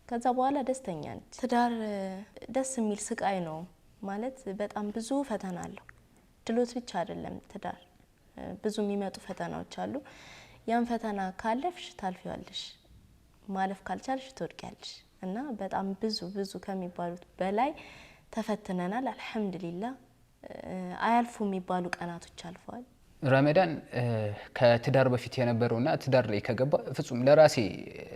ከዛ በኋላ ደስተኛ ነች። ትዳር ደስ የሚል ስቃይ ነው ማለት በጣም ብዙ ፈተና አለው። ድሎት ብቻ አይደለም ትዳር ብዙ የሚመጡ ፈተናዎች አሉ። ያን ፈተና ካለፍሽ ታልፊዋለሽ፣ ማለፍ ካልቻልሽ ትወድቂያለሽ። እና በጣም ብዙ ከሚባሉት በላይ ተፈትነናል። አልহামዱሊላህ አያልፉ የሚባሉ ቀናቶች አልፈዋል። ረመዳን ከትዳር በፊት የነበረውና ትዳር ላይ ከገባ ፍጹም ለራሴ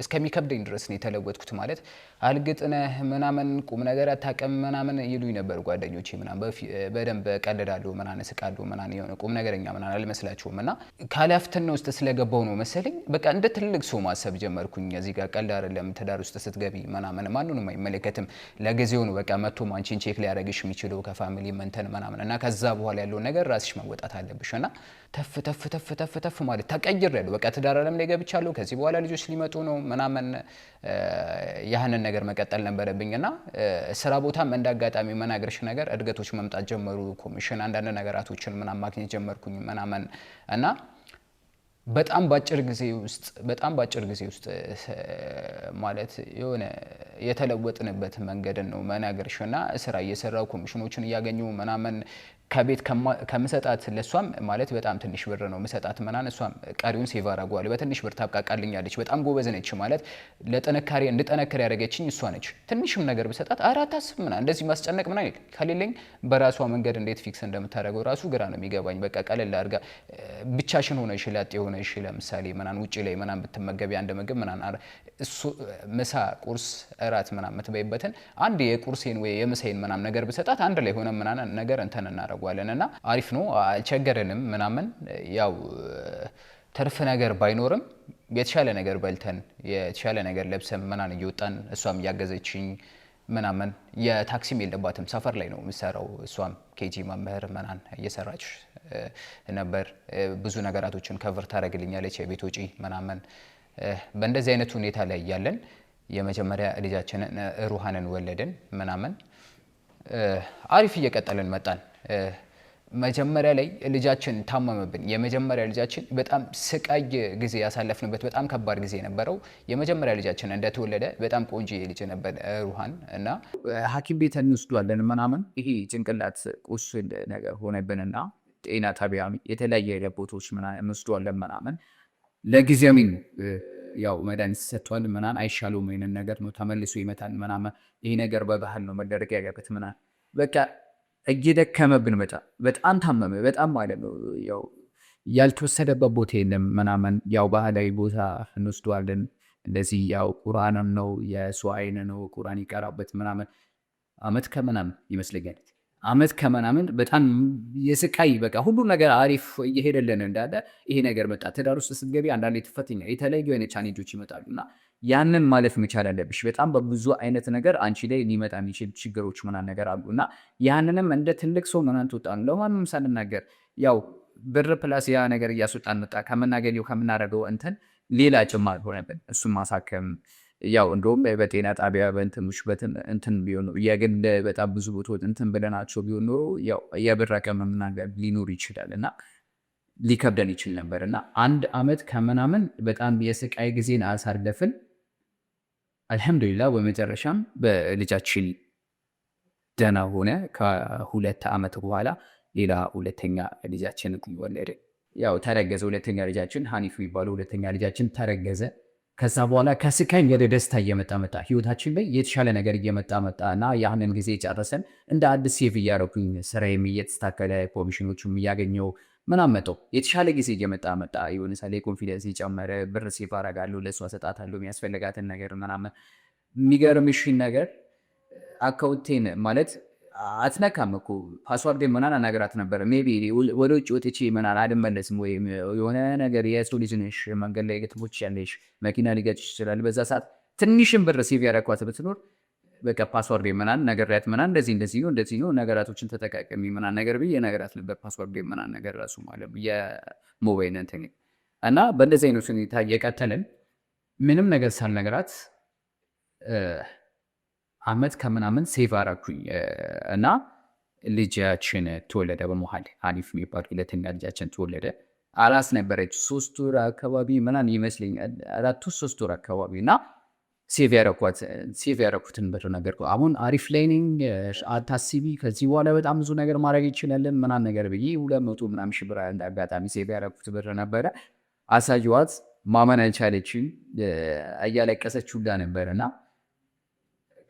እስከሚከብደኝ ድረስ ነው የተለወጥኩት። ማለት አልግጥነህ ምናምን ቁም ነገር አታውቅም ምናምን ይሉኝ ነበር ጓደኞቼ ምናምን በደንብ ቀልዳለሁ ምናምን እስቃለሁ ምናምን የሆነ ቁም ነገረኛ ምናምን አልመስላችሁም እና ካላፍትና ውስጥ ስለገባው ነው መሰለኝ በቃ እንደ ትልቅ ሰው ማሰብ ጀመርኩኝ። እዚህ ጋር ቀልድ አይደለም። ትዳር ውስጥ ስትገቢ ምናምን ማንንም አይመለከትም። ለጊዜው ነው በቃ መጥቶ አንቺን ቼክ ሊያደርግሽ የሚችለው ከፋሚሊ መንተን ምናምን እና ከዛ በኋላ ያለውን ነገር ራስሽ መወጣት አለብሽ እና ተፍ ማለት ተቀይሬያለሁ። በቃ ትዳር ዓለም ላይ ገብቻለሁ። ከዚህ በኋላ ልጆች ሊመጡ ነው ምናምን ያህንን ነገር መቀጠል ነበረብኝና ስራ ቦታም እንዳጋጣሚ መናገርሽ ነገር እድገቶች መምጣት ጀመሩ። ኮሚሽን አንዳንድ ነገራቶችን ምናምን ማግኘት ጀመርኩኝ ምናምን እና በጣም ባጭር ጊዜ ውስጥ ማለት የሆነ የተለወጥንበት መንገድን ነው መናገርሽና ስራ እየሰራው ኮሚሽኖችን እያገኙ ምናምን ከቤት ከምሰጣት ለሷም ማለት በጣም ትንሽ ብር ነው ምሰጣት ምናምን እሷም ቀሪውን ሴቭ አደርገዋለሁ በትንሽ ብር ታብቃቃልኛለች። በጣም ጎበዝ ነች ማለት ለጥንካሬ እንድጠነክር ያደረገችኝ እሷ ነች። ትንሽም ነገር ብሰጣት አታስብ ምናምን እንደዚህ ማስጨነቅ ምናምን ከሌለኝ በራሷ መንገድ እንዴት ፊክስ እንደምታደርገው ራሱ ግራ ነው የሚገባኝ። በቃ ቀለል አድርጋ ብቻሽን ሆነሽ ላጤ ሆነሽ ለምሳሌ ምናምን ውጪ ላይ ምናምን ብትመገቢ አንድ ምግብ ምናምን እሱ ምሳ ቁርስ እራት ምናምን የምትበይበትን አንድ የቁርሴን ወይ የምሳዬን ምናምን ነገር ብሰጣት አንድ ላይ ሆነ ምናምን ነገር እንትን እናደርገዋለን እና አሪፍ ነው አልቸገረንም ምናምን። ያው ትርፍ ነገር ባይኖርም የተሻለ ነገር በልተን የተሻለ ነገር ለብሰን ምናምን እየወጣን እሷም እያገዘችኝ ምናምን የታክሲም የለባትም ሰፈር ላይ ነው የምሰራው። እሷም ኬጂ መምህር ምናምን እየሰራች ነበር። ብዙ ነገራቶችን ከቨር ታደርግልኛለች የቤት ወጪ ምናምን። በእንደዚህ አይነት ሁኔታ ላይ ያለን የመጀመሪያ ልጃችንን ሩሃንን ወለድን ምናምን አሪፍ እየቀጠልን መጣን። መጀመሪያ ላይ ልጃችን ታመመብን። የመጀመሪያ ልጃችን በጣም ስቃይ ጊዜ ያሳለፍንበት በጣም ከባድ ጊዜ ነበረው። የመጀመሪያ ልጃችን እንደተወለደ በጣም ቆንጆ ልጅ ነበር ሩሃን እና ሐኪም ቤት እንወስዷለን ምናምን ይሄ ጭንቅላት ቁስል ነገር ሆነብንና ጤና ጣቢያ የተለያየ ቦታዎች ምናምን እንወስዷለን ምናምን ለጊዜያዊ ያው መድኃኒት ሰጥቷል ምናምን አይሻለውም ይሄንን ነገር ነው ተመልሶ ይመታል ምናምን ይሄ ነገር በባህል ነው መደረግ ያለበት ምናምን በቃ እየደከመብን በጣም ታመመ በጣም ማለት ነው። ያው ያልተወሰደበት ቦታ የለም ምናምን ያው ባህላዊ ቦታ እንወስደዋለን እንደዚህ ያው ቁርአንም ነው የሰው አይን ነው ቁርአን ይቀራበት ምናምን አመት ከምናምን ይመስለኛል አመት ከምናምን በጣም የስቃይ በቃ ሁሉ ነገር አሪፍ እየሄደልን እንዳለ ይሄ ነገር መጣ። ትዳር ውስጥ ስትገቢ አንዳንዴ ትፈተኛለሽ የተለያዩ አይነት ቻሌንጆች ይመጣሉና ያንን ማለፍ መቻል አለብሽ። በጣም በብዙ አይነት ነገር አንቺ ላይ ሊመጣ የሚችል ችግሮች ምናምን ነገር አሉና ያንንም እንደ ትልቅ ሰው ምናምን ትወጣን ለማንም ሳንናገር ያው ብር ፕላስ ያ ነገር እያስወጣን መጣ። ከምናገኘው ከምናደርገው እንትን ሌላ ጭማሪ ሆነብን። እሱን ማሳከም ያው እንደውም በጤና ጣቢያ በእንትኖች እንትን ቢሆን ነው የግል በጣም ብዙ ቦታዎች እንትን ብለናቸው ቢሆን ኖሮ ያው የብር አቅም ምናምን ሊኖር ይችላል እና ሊከብደን ይችል ነበር እና 1 አመት ከምናምን በጣም የስቃይ ጊዜን አሳለፍን። አልሐምዱሊላህ በመጨረሻም በልጃችን ደህና ሆነ። ከ2 አመት በኋላ ሌላ ሁለተኛ ልጃችን ወለደ። ያው ተረገዘ። ሁለተኛ ልጃችን ሐኒፍ የሚባለው ሁለተኛ ልጃችን ተረገዘ። ከዛ በኋላ ከስቃይ ወደ ደስታ እየመጣ መጣ። ህይወታችን ላይ የተሻለ ነገር እየመጣ መጣ እና ያንን ጊዜ ጨረሰን እንደ አዲስ ሴቭ እያደረኩኝ ስራዬም እየተስተካከለ ኮሚሽኖቹም እያገኘው ምናምን መጣሁ። የተሻለ ጊዜ እየመጣ መጣ። የሆነ ሳሌ ኮንፊደንስ እየጨመረ ብር ሴቭ አደርጋለሁ ለእሷ እሰጣታለሁ የሚያስፈልጋትን ነገር ምናምን። የሚገርምሽን ነገር አካውንቴን ማለት አትነካም እኮ ፓስዋርድ ምናምን አናገራት ነበር። ሜቢ ወደ ውጭ ወጥቼ ምናምን አልመለስም ወይም የሆነ ነገር የሰው ልጅ ነሽ መንገድ ላይ ገትሞች ያለሽ መኪና ሊገጭሽ ይችላል። በዛ ሰዓት ትንሽም ብር ሴቭ ያደረኳት ብትኖር በቃ ፓስዋርድ ምናምን ነገራት ምናምን እንደዚህ ነው ነገራቶችን ተጠቃቀሚ ምናምን ነገር ብዬ ነገራት ነበር። ፓስዋርድ ምናምን ነገር ራሱ ማለት የሞባይል እንትን እና በእንደዚህ አይነት ሁኔታ እየቀጠልን ምንም ነገር ሳልነግራት አመት ከምናምን ሴቭ አደረኩኝ እና ልጃችን ተወለደ። በመሀል ሐኒፍ የሚባል ሁለተኛ ልጃችን ተወለደ። አራስ ነበረች 3 ወር አካባቢ ምናምን ይመስለኛል 3 ወር አካባቢ እና ሴቭ ያደረኩትን ብር ነገር አሁን አሪፍ ላይ ነኝ አታስቢ ከዚህ በኋላ በጣም ብዙ ነገር ማድረግ ይችላለን ምናምን ነገር ብዬ 200 ምናምን ሺህ ብር እንዳጋጣሚ ሴቭ ያደረኩት ብር ነበረ። አሳጅዋት ማመን አልቻለችም። እያለቀሰች ሁላ ነበርና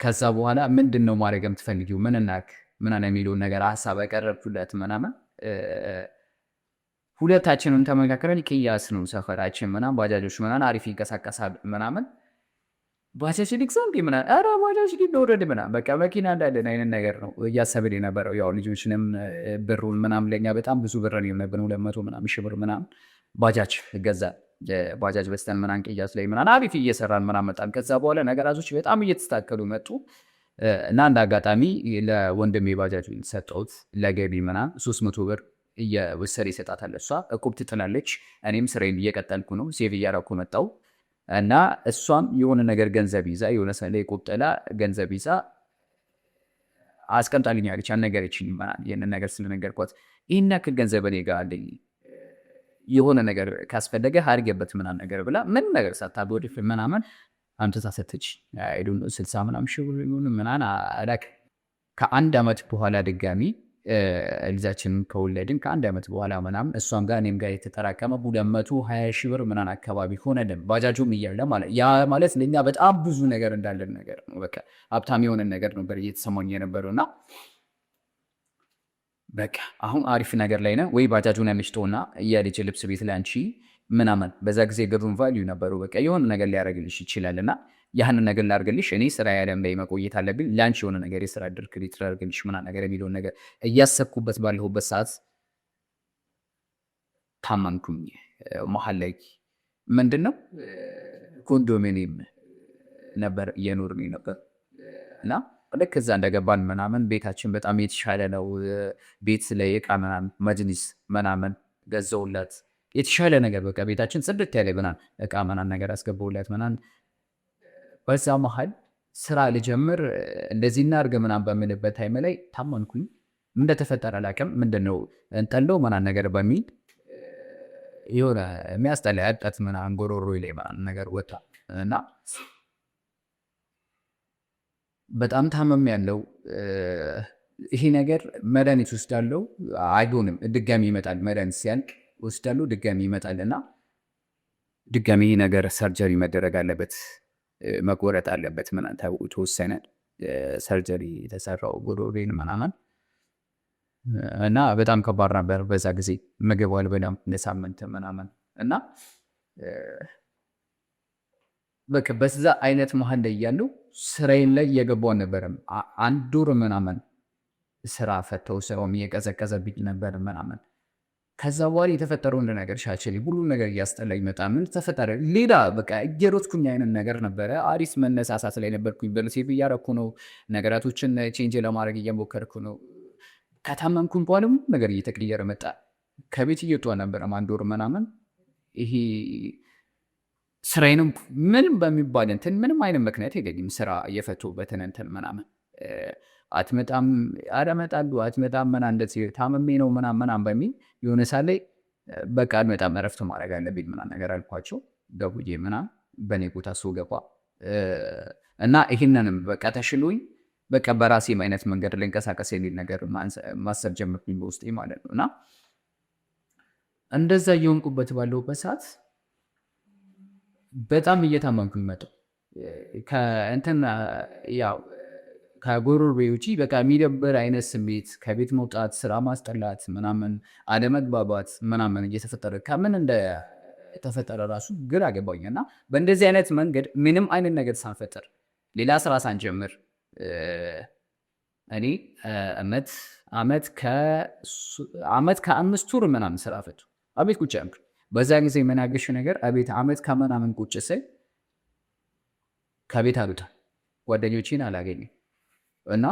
ከዛ በኋላ ምንድነው ማድረግ የምትፈልጊው ምንናክ ምናምን የሚለውን ነገር ሐሳብ ያቀረብኩላት ምናምን ሁለታችንም ተመካከረን ቅያስ ነው ሰፈራችን ምናምን ባጃጆች ምናምን አሪፍ ይንቀሳቀሳል ምናምን ባጃጅ ልግዛ እንዴ ምናምን ኧረ ባጃጅ ሊወረድ ምናምን በቃ መኪና እንዳለን አይነት ነገር ነው እያሰብን የነበረው። ያው ልጆችንም ብሩን ምናምን ለኛ በጣም ብዙ ብር ነው የነበረው 200 ምናምን ሺህ ብር ምናምን ባጃጅ ገዛ ባጃጅ በስተን ምናምን ቅያስ ላይ ምናምን አሪፍ እየሰራን ምናምን መጣን። ከዛ በኋላ ነገራቶች በጣም እየተስተካከሉ መጡ እና እንደ አጋጣሚ ለወንድሜ ባጃጅ ሰጠሁት ለገቢ ምናምን 300 ብር እየወሰደ ይሰጣታል። እሷ እቁብ ትጥላለች፣ እኔም ስራዬን እየቀጠልኩ ነው ሴቭ እያደረኩ መጣሁ እና እሷም የሆነ ነገር ገንዘብ ይዛ የሆነ ሰለ እቁብ ጥላ ገንዘብ ይዛ አስቀምጣልኛለች። አልነገረችኝም ምናምን ይሄንን ነገር ስለነገርኳት ይሄን ያክል ገንዘብ እኔ ጋር አለኝ የሆነ ነገር ካስፈለገ አድርጌበት ምናምን ነገር ብላ ምን ነገር ሳታጎድፍ ምናምን አምጥታ ሰጠች። አይዱን 60 ምናምን ሺህ ብር ምናምን አላክ ከአንድ ዓመት በኋላ ድጋሚ ልጃችንን ከወለድን ከአንድ ዓመት በኋላ ምናምን እሷም ጋር እኔም ጋር የተጠራቀመ 220 ሺህ ብር ምናምን አካባቢ ሆነልን። ባጃጁም እያለ ማለት ያ ማለት ለኛ በጣም ብዙ ነገር እንዳለን ነገር ነው። በቃ ሀብታም የሆነ ነገር ነበር እየተሰማኝ የነበረውና በቃ አሁን አሪፍ ነገር ላይ ነው ወይ ባጃጁን ያመሽቶና የልጅ ልብስ ቤት ላይ አንቺ ምናምን በዛ ጊዜ ግሩን ቫልዩ ነበሩ። በቃ የሆነ ነገር ሊያደርግልሽ ይችላልና ያንን ነገር ላድርግልሽ እኔ ስራ ያለም ላይ መቆየት አለብኝ ላንቺ የሆነ ነገር የስራ እድል ክሬት ላድርግልሽ ምናምን ነገር የሚለውን ነገር እያሰብኩበት ባለሁበት ሰዓት ታመምኩኝ። መሀል ላይ ምንድነው ኮንዶሚኒየም ነበር እየኖርን ነበር እና ልክ እዛ እንደገባን ምናምን ቤታችን በጣም የተሻለ ነው። ቤት ላይ እቃ ምናምን መጅሊስ ምናምን ገዘውላት የተሻለ ነገር በቃ ቤታችን ጽድት ያለ ምናምን እቃ ምናምን ነገር አስገባውላት ምናምን በዛ መሀል ስራ ልጀምር እንደዚህ እናድርግ ምናምን በምልበት ታይም ላይ ታመንኩኝ። እንደተፈጠረ አላውቅም ምንድነው እንጠለው ምናምን ነገር በሚል የሆነ የሚያስጠላ ያጣት ምናምን ጎሮሮዬ ላይ ምናምን ነገር ወጣ እና በጣም ታመም ያለው ይሄ ነገር መድኃኒት ወስዳለሁ አይሆንም ድጋሚ ይመጣል። መድኃኒት ሲያልቅ ወስዳለሁ ድጋሚ ይመጣልና ድጋሚ ይሄ ነገር ሰርጀሪ መደረግ አለበት መቆረጥ አለበት ምናምን ተወሰነ። ሰርጀሪ የተሰራው ጎሮሮዬን ምናምን እና በጣም ከባድ ነበር በዛ ጊዜ። ምግብ አልበላም ለሳምንት ምናምን እና በቃ በዛ አይነት መሀል ላይ ያለው ስራዬን ላይ እየገባሁ አልነበረም። አንድ ወር ምናምን ስራ ፈተው ሰውም እየቀዘቀዘብኝ ነበር ምናምን። ከዛ በኋላ የተፈጠረው እንደ ነገር ሻችሊ ሁሉ ነገር እያስጠላኝ መጣ። ምን ተፈጠረ ሌላ በቃ እየሮጥኩኝ አይነት ነገር ነበረ። አሪስ መነሳሳት ላይ ነበርኩኝ። በልሴብ እያረኩ ነው ነገራቶችን ቼንጅ ለማድረግ እየሞከርኩ ነው። ከታመምኩኝ በኋላ ሁሉ ነገር እየተቀየረ መጣ። ከቤት እየወጣሁ ነበር አንድ ወር ምናምን። ይሄ ስራዬንም ምንም በሚባል እንትን ምንም አይነት ምክንያት የለኝም ስራ እየፈቱበትን እንትን ምናምን አትመጣም አረመጣሉ አትመጣም ምናምን እንደዚህ ታመሜ ነው ምናምን በሚል የሆነ ሳለ በቃ አልመጣም እረፍት ማድረግ አለብኝ ምናምን ነገር አልኳቸው። ደውዬ ምናምን በእኔ ቦታ ሰው ገባ እና ይሄንንም በቃ ተሽሎኝ በቃ በራሴም አይነት መንገድ ልንቀሳቀስ የሚል ነገር ማሰብ ጀመርኩኝ በውስጤ ማለት ነው። እና እንደዛ እየሆንኩበት ባለሁበት ሰዓት በጣም እየታመምኩኝ መጣሁ። ከእንትን ያው ከጎሮሮዬ ውጪ በቃ የሚደብር አይነት ስሜት ከቤት መውጣት ስራ ማስጠላት ምናምን አለመግባባት ምናምን እየተፈጠረ ከምን እንደተፈጠረ ራሱ ግራ ገባኝ። እና በእንደዚህ አይነት መንገድ ምንም አይነት ነገር ሳንፈጥር ሌላ ስራ ሳንጀምር እኔ አመት ከአምስት ወር ምናምን ስራ ፈቱ አቤት ቁጭ ያልኩ። በዛ ጊዜ የምናገሽ ነገር አቤት አመት ከምናምን ቁጭ ስል ከቤት አሉታ ጓደኞቼን አላገኝም። እና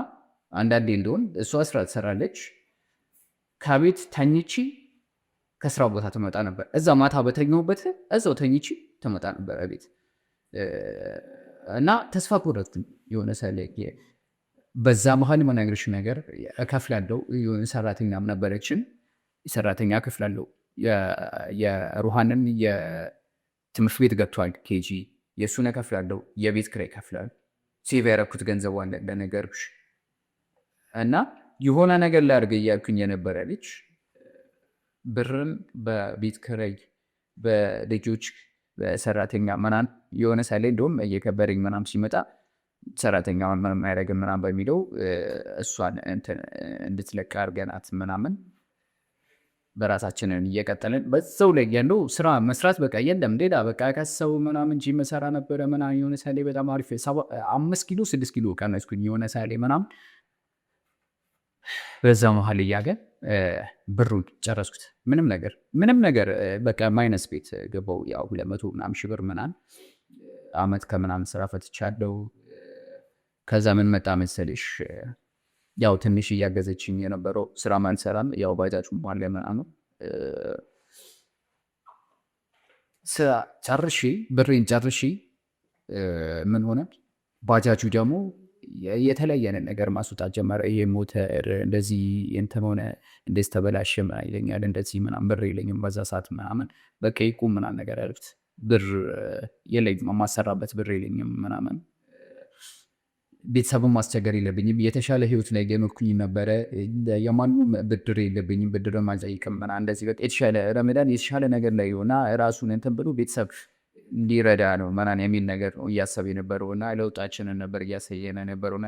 አንዳንዴ እንደሆን እሷ ስራ ትሰራለች ከቤት ተኝቺ ከስራ ቦታ ትመጣ ነበር። እዛ ማታ በተኛሁበት እዛው ተኝቺ ትመጣ ነበር ቤት። እና ተስፋ ቆረጥኩኝ የሆነ ሰለ በዛ መሀል የምነግርሽ ነገር እከፍላለሁ። የሆነ ሰራተኛም ነበረችን ሰራተኛ እከፍላለሁ። የሩሃንን የትምህርት ቤት ገብቷል ኬጂ የእሱን እከፍላለሁ። የቤት ኪራይ እከፍላለሁ። ሴቭ ያደረኩት ገንዘብ አለ ለነገርሽ። እና የሆነ ነገር ላድርግ እያልኩኝ የነበረ ልጅ ብርን በቤት ኪራይ በልጆች በሰራተኛ ምናምን የሆነ ሳለ እንደውም እየከበረኝ ምናምን ሲመጣ ሰራተኛውን ምንም አያደርግም ምናምን በሚለው እሷን እንድትለቅ አድርገናት ምናምን በራሳችንን እየቀጠልን በዛው ላይ ያለው ስራ መስራት በቃ የለም ሌላ በቃ ከሰው ምናምን እንጂ መሰራ ነበረ ምናምን የሆነ ሳሌ በጣም አሪፍ 5 ኪሎ 6 ኪሎ ቀነስኩኝ የሆነ ሳሌ ምናምን በዛ መሀል እያገ ብሩን ጨረስኩት። ምንም ነገር በቃ ማይነስ ቤት ገባው። ያው 200 ምናምን ሺህ ብር ምናምን አመት ከምናምን ስራ ፈትቻለሁ። ከዛ ምን መጣ መሰለሽ ያው ትንሽ እያገዘችኝ የነበረው ስራ ማንሰራም ያው ባጃጁም አለ ምናምን ስራ ጨርሼ ብሬን ጨርሼ ምን ሆነ ባጃጁ ደግሞ የተለያየ ነገር ማስወጣት ጀመረ። ይሄ ሞተር እንደዚህ እንትን ሆነ እንደዚህ ተበላሸ ምናምን ይለኛል። እንደዚህ ምናምን ብር የለኝም በዛ ሰዓት ምናምን በቃ ይቁም ምናምን ነገር ያሉት ብር የለኝም የማሰራበት ብር የለኝም ምናምን ቤተሰብም ማስቸገር የለብኝም የተሻለ ህይወት ላይ ገመኩኝ ነበረ። የማንም ብድር የለብኝም ብድርም አልጠይቅም ምናምን እንደዚህ በቃ የተሻለ ረመዳን የተሻለ ነገር ላይ ሆና ራሱን እንትን ብሎ ቤተሰብ እንዲረዳ ነው ምናምን የሚል ነገር ነው እያሰብ የነበረውና ለውጣችንን ነበር እያሳየን የነበረውና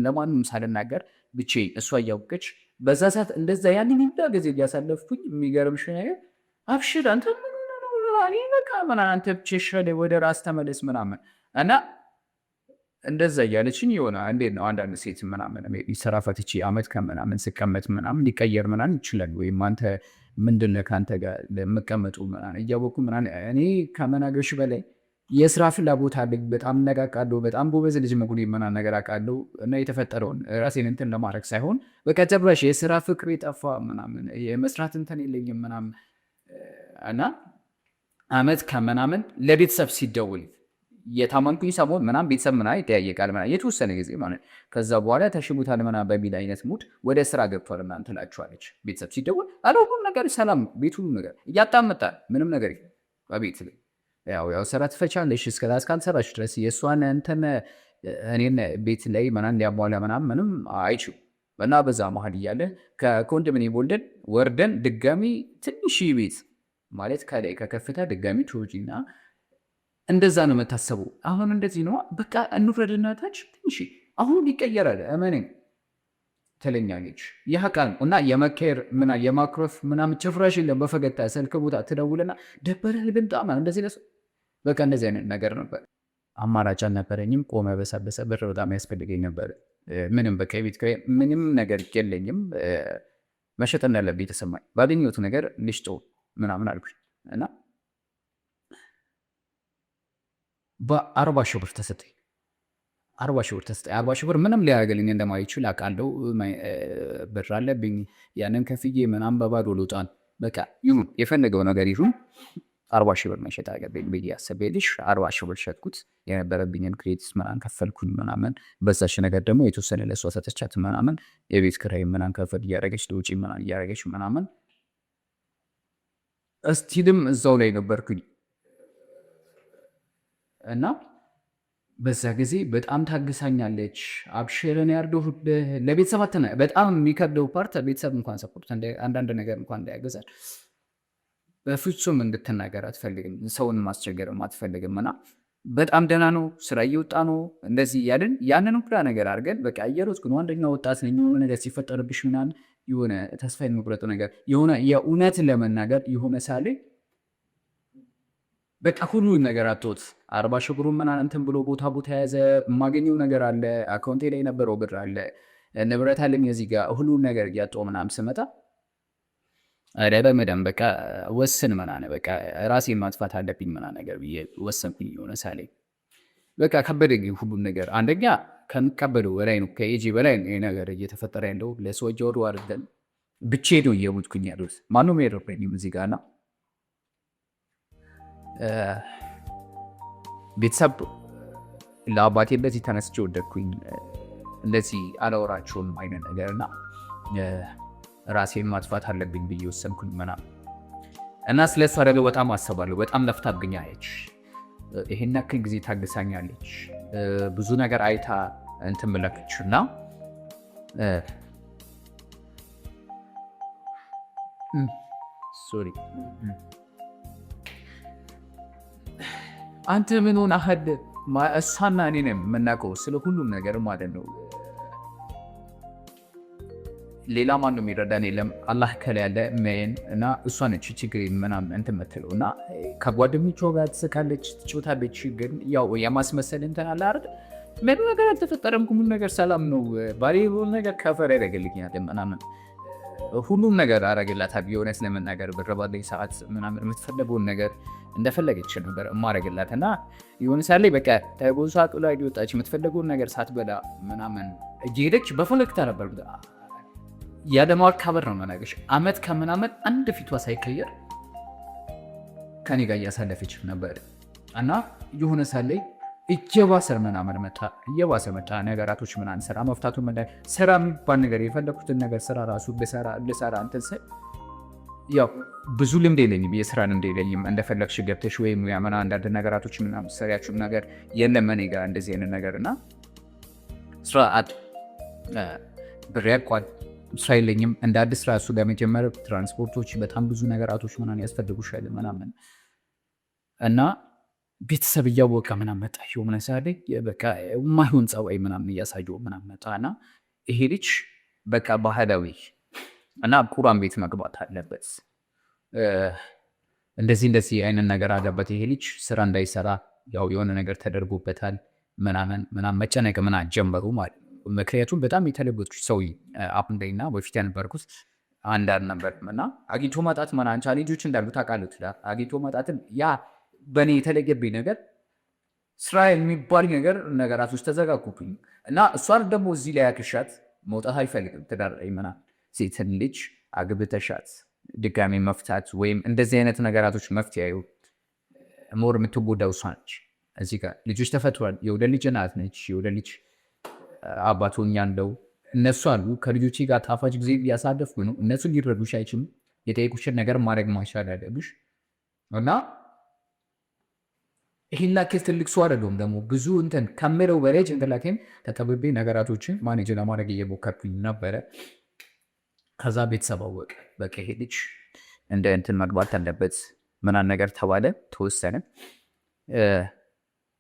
ለማንም ሳልናገር ብቻዬን እሷ እያወቀች በዛ ሰዓት እንደዛ ያንን ይብዳ ጊዜ እያሳለፍኩኝ የሚገርምሽ ነገር አብሽር አንተ ምን በቃ ምናምን አንተ ብቻሽ ወደ ራስ ተመለስ ምናምን እና እንደዛ እያለችኝ የሆነ እንዴት ነው አንዳንድ ሴት ምናምን ስራ ፈትቼ አመት ከምናምን ስቀመጥ ምናምን ሊቀየር ምናምን ይችላል ወይም አንተ ምንድነው ከአንተ ጋር ለመቀመጡ ምናምን እያወቅኩ ምናምን እኔ ከመናገርሽ በላይ የስራ ፍላጎት አለኝ። በጣም እነቃቃለሁ። በጣም ጎበዝ ልጅ መሆኔን ምናምን ነገር አውቃለሁ እና የተፈጠረውን ራሴን እንትን ለማድረግ ሳይሆን በቃ ጭራሽ የስራ ፍቅር የጠፋ ምናምን የመስራት እንትን የለኝም ምናምን እና አመት ከምናምን ለቤተሰብ ሲደውል የታመንኩኝ ሰሞን ምናምን ቤተሰብ ምናምን ይጠያየቃል ምናምን የተወሰነ ጊዜ ማለት ከዛ በኋላ ተሽሙታል ምናምን በሚል አይነት ሙድ ወደ ስራ ገብቷል ምናምን ትላችኋለች። ቤተሰብ ሲደውል ሁሉም ነገር ሰላም ቤቱ ነገር እያጣመጣል ምንም ነገር በቤት ላይ ያው ስራ ትፈቻለሽ እስከዛ እስካልሰራሽ ድረስ የእሷን እንትን እኔን ቤት ላይ ምናምን ሊያሟላ ምንም አይችሉም እና በዛ መሀል እያለ ከኮንዶሚኒየም ወርደን ድጋሚ ትንሽ ቤት ማለት ከላይ ከከፍታ ድጋሚ ትወጪና እንደዛ ነው የምታሰበው። አሁን እንደዚህ ነው በቃ እንውረድና ታች ትንሽ አሁን ይቀየራል እመነኝ ትለኛለች። ይህ ቃል እና የመከር የማክሮፍ ምናምን ጭፍራሽ የለም። በፈገግታ ስልክ ቦታ ትደውልና ደበረህ ልምጣ እንደዚህ ለሰው በቃ እንደዚህ አይነት ነገር ነበር። አማራጭ አልነበረኝም። ቆመ በሰበሰ ብር በጣም ያስፈልገኝ ነበር። ምንም በቃ ቤት ምንም ነገር የለኝም። መሸጥ እንዳለብኝ ተሰማኝ። ባገኘሁት ነገር ልሽጦ ምናምን አልኩኝ እና በ40 ሺህ ብር ተሰጠኝ። 40 ሺህ ብር ምንም ሊያገለኝ እንደማይችል አውቃለሁ። ብር አለብኝ ያንን ከፍዬ ምናምን በባዶ ልውጣን በቃ ይሁን የፈለገው ነገር ይሁን 40 ሺህ ብር መሸጥ አለብኝ ብዬ አሰቤልሽ 40 ሺህ ብር ሸጥኩት። የነበረብኝን ክሬዲት ምናምን ከፈልኩኝ ምናምን በዛሽ ነገር ደግሞ የተወሰነ ለሷ ሰጠቻት ምናምን የቤት ኪራይ ምናምን ከፈል እያደረገች ለውጪ ምናምን እያደረገች ምናምን እስቲልም እዛው ላይ ነበርኩኝ እና በዛ ጊዜ በጣም ታግሳኛለች። አብሽርን ያርዶህ ለቤተሰብ አተና በጣም የሚከብደው ፓርት ቤተሰብ እንኳን ሰፖርት አንዳንድ ነገር እንኳን እንዳያገዛል በፍጹም እንድትናገር አትፈልግም። ሰውን ማስቸገርም አትፈልግም እና በጣም ደህና ነው ስራ እየወጣ ነው እንደዚህ እያልን ያንን ሁላ ነገር አድርገን በቃ እየሮጥኩ ነው። አንደኛ ወጣት ነኝ። የሆነ ነገር ሲፈጠርብሽ ምናምን የሆነ ተስፋ የመቁረጥ ነገር የሆነ የእውነትን ለመናገር የሆነ ሳሌ በቃ ሁሉ ነገር አጥቶት 40 ሺህ ብሩ ምናምን እንትን ብሎ ቦታ የያዘ የማገኘው ነገር አለ። አካውንቴ ላይ የነበረው ብር አለ፣ ንብረት አለኝ እዚህ ጋር ሁሉ ነገር እያጣሁ ምናምን ስመጣ በመደም በቃ ወስን ምናምን በቃ ራሴን ማጥፋት አለብኝ ምናምን ነገር ብዬ ወሰንኩኝ። የሆነ ሳሌ በቃ ከበደኝ ሁሉም ነገር። አንደኛ ከምቀበለው በላይ ነው፣ ከኤጂ በላይ ነው ነገር እየተፈጠረ ያለው። ለሰው ጆሮ አይደለም ብቻዬን ነው እየሞትኩኝ ያሉት። ማንም የረዳኝም እዚህ ጋር እና ቤተሰብ ለአባቴ እንደዚህ ተነስቼ ወደድኩኝ። እንደዚህ አላወራቸውም አይነት ነገር እና ራሴን ማጥፋት አለብኝ ብዬ ወሰንኩኝ ምናምን እና ስለሷ ደግሞ በጣም አሰባለሁ። በጣም ለፍታብኛለች። ይሄን ያክል ጊዜ ታግሳኛለች። ብዙ ነገር አይታ እንትን ብለክች እና ሶሪ አንተ ምን ሆነ አህድ እሷና እኔ ነን የምናውቀው ስለ ሁሉም ነገር ማለት ነው። ሌላ ማንም የሚረዳን የለም አላህ ከላይ ያለ ምን እና እሷ ነች ችግር ምናምን እንትን የምትለው እና ከጓደኞቿ ጋር ትስቃለች ትጫወታለች። ግን ያው የማስመሰል እንትን አለ አይደል ምንም ነገር አልተፈጠረም ሁሉም ነገር ሰላም ነው ባሌ ሁሉ ነገር ከፈር ያደርግልኛል ምናምን ሁሉም ነገር አረግላታል። የሆነት ለመናገር ብር ባለኝ ሰዓት ምናምን የምትፈልገውን ነገር እንደፈለገች ነበር ማረግላት እና የሆነ ሳለ በቃ ተጎሳቁ ላይ ወጣች የምትፈልገውን ነገር ሳትበላ ምናምን እየሄደች በፈለግታ ነበር ያለማወቅ ካበር ነው መናገሽ አመት ከምናምን አንድ ፊቷ ሳይቀየር ከኔ ጋር እያሳለፈች ነበር እና የሆነ ሳለ እየባሰ ምናምን እየባሰ መጣ ነገራቶች ምናምን ስራ መፍታቱ ስራ የሚባል ነገር የፈለኩትን ነገር ስራ ራሱ ልሰራ እንትን ስል ያው ብዙ ልምድ የለኝም የስራ ልምድ የለኝም እንደፈለግሽ ገብተሽ ወይም ያመና አንዳንድ ነገራቶች ምናምን ሰሪያችሁ ነገር የለም እኔ ጋር እንደዚህ አይነት ነገር እና ስራ ብር ያቋል ስራ የለኝም እንደ አዲስ ስራ እሱ ለመጀመር ትራንስፖርቶች በጣም ብዙ ነገራቶች ምናምን ያስፈልጉሻል ምናምን እና ቤተሰብ እያወቀ ምናምን መጣ የሆነ ሳለ በቃ የማይሆን ጸባይ ምናምን እያሳየው ምናምን መጣና ይሄ ልጅ በቃ ባህላዊ እና ቁርአን ቤት መግባት አለበት እንደዚህ አይነት ነገር አለበት ይሄ ልጅ ስራ እንዳይሰራ ያው የሆነ ነገር ተደርጎበታል ምናምን መጨነቅ ምናምን ጀመሩ ማለት ምክንያቱም በጣም የተለበጡ ሰው አፕንደይና በፊት ያነበርኩት አንዳንድ ነበር እና አግኝቶ ማጣት ምናምን ቻሌንጆች እንዳሉ ታውቃለህ አግኝቶ ማጣትን ያ በእኔ የተለየብኝ ነገር ስራ የሚባል ነገራቶች ተዘጋጉብኝ እና እሷን ደግሞ እዚህ ላይ ያክሻት መውጣት አይፈልግም ትዳር ምናምን ሴትን ልጅ አግብተሻት ድጋሚ መፍታት ወይም እንደዚህ አይነት ነገራቶች መፍትሄ ሞር የምትጎዳው እሷ ነች። እዚህ ጋር ልጆች ተፈጥሯል የወደ ልጅ እናት ነች የወደ ልጅ አባቶኛ እንደው እነሱ አሉ ከልጆቼ ጋር ታፋጭ ጊዜ እያሳለፍኩ ነው እነሱ ሊረዱሽ አይችሉም የጠየቁሽን ነገር ማድረግ ማሻል አለብሽ እና ይሄን ላክል ትልቅ ሰው አይደለም ደግሞ ብዙ እንትን ከመለው በላይ ጭንቅላቴን ተጠብቤ ነገራቶችን ማኔጅ ለማድረግ እየሞከርኩኝ ነበረ። ከዛ ቤተሰብ አወቀ በቃ ይሄ ልጅ እንደ እንትን መግባት አለበት ምናምን ነገር ተባለ ተወሰነ።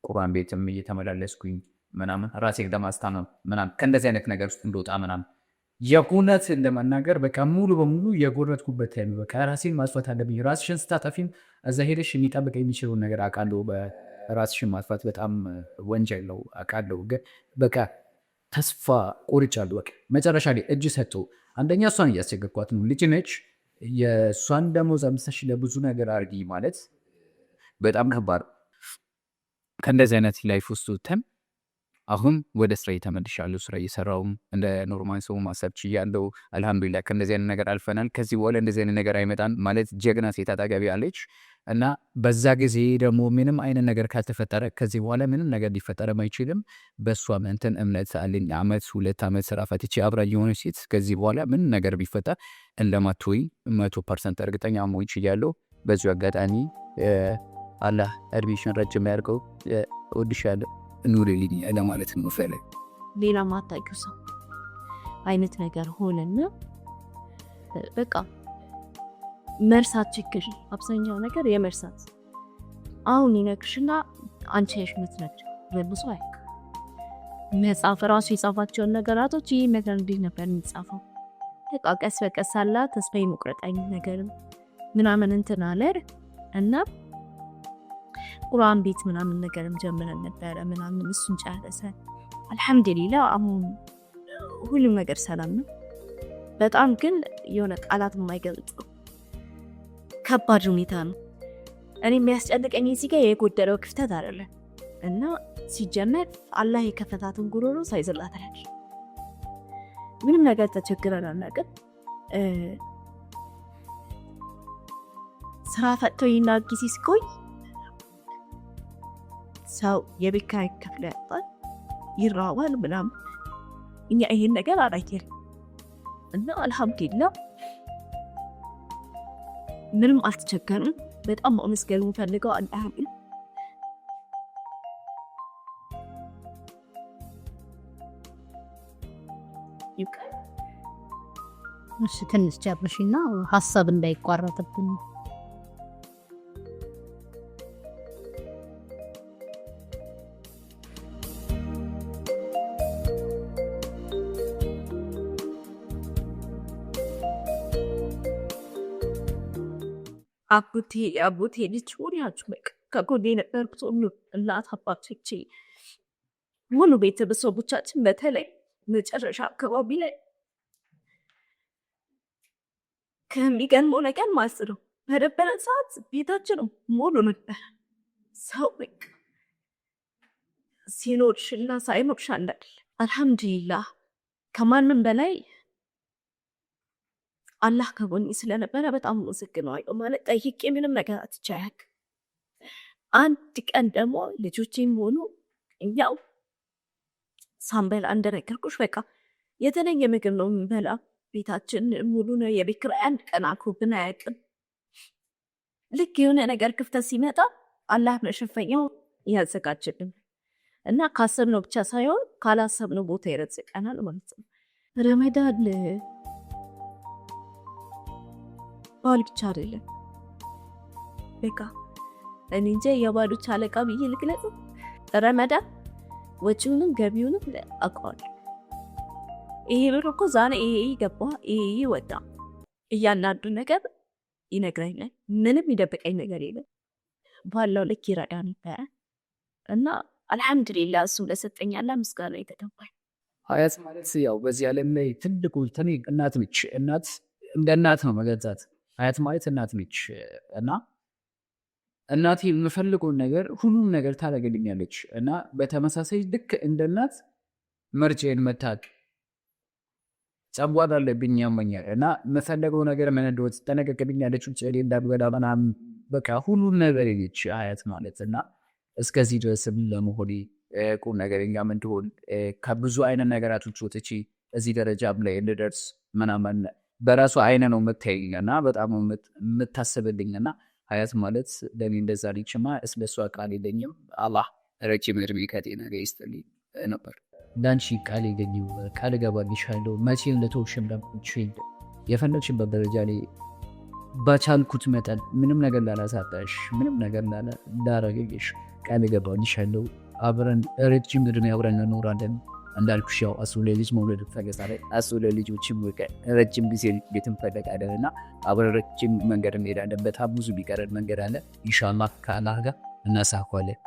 ቁርአን ቤትም እየተመላለስኩኝ ምናምን ራሴን ለማስታመም ምናምን ከእንደዚህ አይነት ነገር ውስጥ እንደወጣ ምናምን የጉነት እንደመናገር በቃ ሙሉ በሙሉ የጎረትኩበት ታይም በቃ ራሴን ማስፋት አለብኝ። ራስሽን ስታጠፊም እዛ ሄደሽ የሚጠብቅ የሚችለውን ነገር አውቃለሁ። በራስሽን ማጥፋት በጣም ወንጀል ነው አውቃለሁ። ግን በቃ ተስፋ ቆርጫለሁ። በቃ መጨረሻ ላይ እጅ ሰጥቶ አንደኛ እሷን እያስቸገርኳት ነው። ልጅ ነች። የእሷን ደሞዝ አምጥተሽ ለብዙ ነገር አድርጊ ማለት በጣም ከባድ። ከእንደዚህ አይነት ላይፍ ውስጥ ወጥተን አሁን ወደ ስራ ተመልሻለሁ። ስራ እየሰራሁም እንደ ኖርማል ሰው ማሰብ ችያለሁ። አልሐምዱሊላህ ከእንደዚህ አይነት ነገር አልፈናል። ከዚህ በኋላ እንደዚህ አይነት ነገር አይመጣም ማለት ጀግና ሴት አጠገቤ አለች እና በዛ ጊዜ ደግሞ ምንም አይነት ነገር ካልተፈጠረ ከዚህ በኋላ ምንም ነገር ሊፈጠረም አይችልም። በእሷ እንትን እምነት አለኝ። አመት 2 ዓመት ስራ ፈትቼ አብራ የሆነች ሴት ከዚህ በኋላ ምንም ነገር ቢፈጠር እንደማትወይ 100% እርግጠኛ መሆን ችያለሁ። በዚሁ አጋጣሚ አላህ እድሜሽን ረጅም ያድርገው። እወድሻለሁ ኑሪልኝ ለማለት ነው ፈለግ ሌላ ማታውቂው ሰው አይነት ነገር ሆነና በቃ መርሳት ችግር አብዛኛው ነገር የመርሳት አሁን ይነግርሽና አንቺ የሽመት ነች ለብሶ አይ መጽሐፍ ራሱ የጻፋቸውን ነገራቶች ይህ ነገር እንዲህ ነበር የሚጻፈው በቃ ቀስ በቀስ አላ ተስፋ የመቁረጥ ነገር ምናምን እንትን አለ እና ቁርአን ቤት ምናምን ነገርም ጀምረን ነበረ ምናምን እሱን ጨረሰ። አልሐምዱሊላህ አሁን ሁሉም ነገር ሰላም ነው። በጣም ግን የሆነ ቃላት የማይገልጸው ከባድ ሁኔታ ነው። እኔ የሚያስጨንቀኝ እዚህ ጋር የጎደለው ክፍተት አይደለም እና ሲጀመር አላህ የከፈታትን ጉሮሮ ሳይዘላት አይደል ምንም ነገር ተቸግረን አናውቅም። ስራ ፈጥቶ ይናጊ ሲቆይ ሰው የቤት ኪራይ ከፍሎ ያጣል ይራዋል ምናምን እኛ ይሄን ነገር አላየን እና አልሐምዱሊላህ ምንም አልተቸገርንም። በጣም ማመስገን ፈልገው አላህ እሺ ትንሽ ጨርሽና ሀሳብ እንዳይቋረጥብን አጎቴ ልጅ ሆናችሁ በቃ ከጎኔ የነበሩት ሁሉ እናት አባቶቼ ሙሉ ቤተሰቦቻችን በተለይ መጨረሻ አካባቢ ላይ ከሚገርመው ነገር ማለት ነው በነበረ ሰዓት ቤታችን ሙሉ ነበር። ሰው በቃ ሲኖርሽና ሳይኖርሽ አንድ አይደለም። አልሐምዱሊላህ ከማንም በላይ አላህ ከጎኔ ስለነበረ በጣም አመሰግነዋለሁ። ማለት ጠይቄ ምንም ነገር አትቻያክ። አንድ ቀን ደግሞ ልጆቼም ሆኑ እኛው ሳንበላ እንደነገርኩሽ በቃ የተለየ ምግብ ነው የምንበላ። ቤታችን ሙሉ ነው። የቤት ኪራይ አንድ ቀን አልኮብን አያውቅም። ልክ የሆነ ነገር ክፍተት ሲመጣ አላህ መሸፈኛው ያዘጋጅልን እና ካሰብነው ብቻ ሳይሆን ካላሰብነው ቦታ ይረዝቀናል ማለት ነው። ረመዳን ባል ብቻ አይደለም። በቃ እኔ እንጃ የባሎች አለቃ ብዬ ልግለጽ። ረመዳን ወጪውንም ገቢውንም አውቀዋለሁ። ይሄ ብር እኮ ዛሬ ይሄ ገባ ይሄ ወጣ እያንዳንዱ ነገር ይነግረኛል። ምንም ይደብቀኝ ነገር የለም። ባለው ልክ ይረዳ ነበር እና አልሐምዱሊላህ እሱ ለሰጠኝ አላህ ምስጋና ይገባል። ሀያት ማለት ያው በዚህ ዓለም ላይ ትልቁ እናት ነች። እናት እንደ እናት ነው መገዛት። ሀያት ማለት እናት ነች እና እናቴ የምፈልገውን ነገር ሁሉም ነገር ታደርግልኛለች እና በተመሳሳይ ልክ እንደ እናት መርጬን መታቅ ጸቧት አለብኝ ያመኛል እና የምፈልገው ነገር ምን እንደሆነ ትጠነቀቅልኛለች። ውጭ እንዳልበላ ምናምን በቃ ሁሉም ነገር ነች ሀያት ማለት እና እስከዚህ ድረስም ለመሆኔ ቁም ነገረኛም እንድሆን ከብዙ አይነት ነገራቶች ወጥቼ እዚህ ደረጃም ላይ እንድደርስ ምናምን በራሱ አይነ ነው የምታየኝ እና በጣም የምታስብልኝ እና ሀያት ማለት ለእኔ እንደዛ ልችማ ስለሷ ቃል የለኝም። አላህ ረጅም እድሜ ከጤና ጋር ይስጥልኝ ነበር። እንዳንቺ ቃል የገኘው ቃል እገባልሻለሁ መቼም ለተውሽም ለምችል የፈለግሽበት ደረጃ ላይ በቻልኩት መጠን ምንም ነገር ላላሳጣሽ ምንም ነገር ላላረግሽ ቃል እገባልሻለሁ። አብረን ረጅም እድሜ አብረን እንኖራለን። እንዳልኩሽ ያው አስሩ ልጅ መውለድ ፈገሳለ አስሩ ልጆችም ረጅም ጊዜ ቤት እንፈልጋለን እና አብረን ረጅም መንገድ እንሄዳለን። በጣም ብዙ ቢቀረን መንገድ አለ። ኢንሻአላህ ከአላህ ጋር እናሳካዋለን።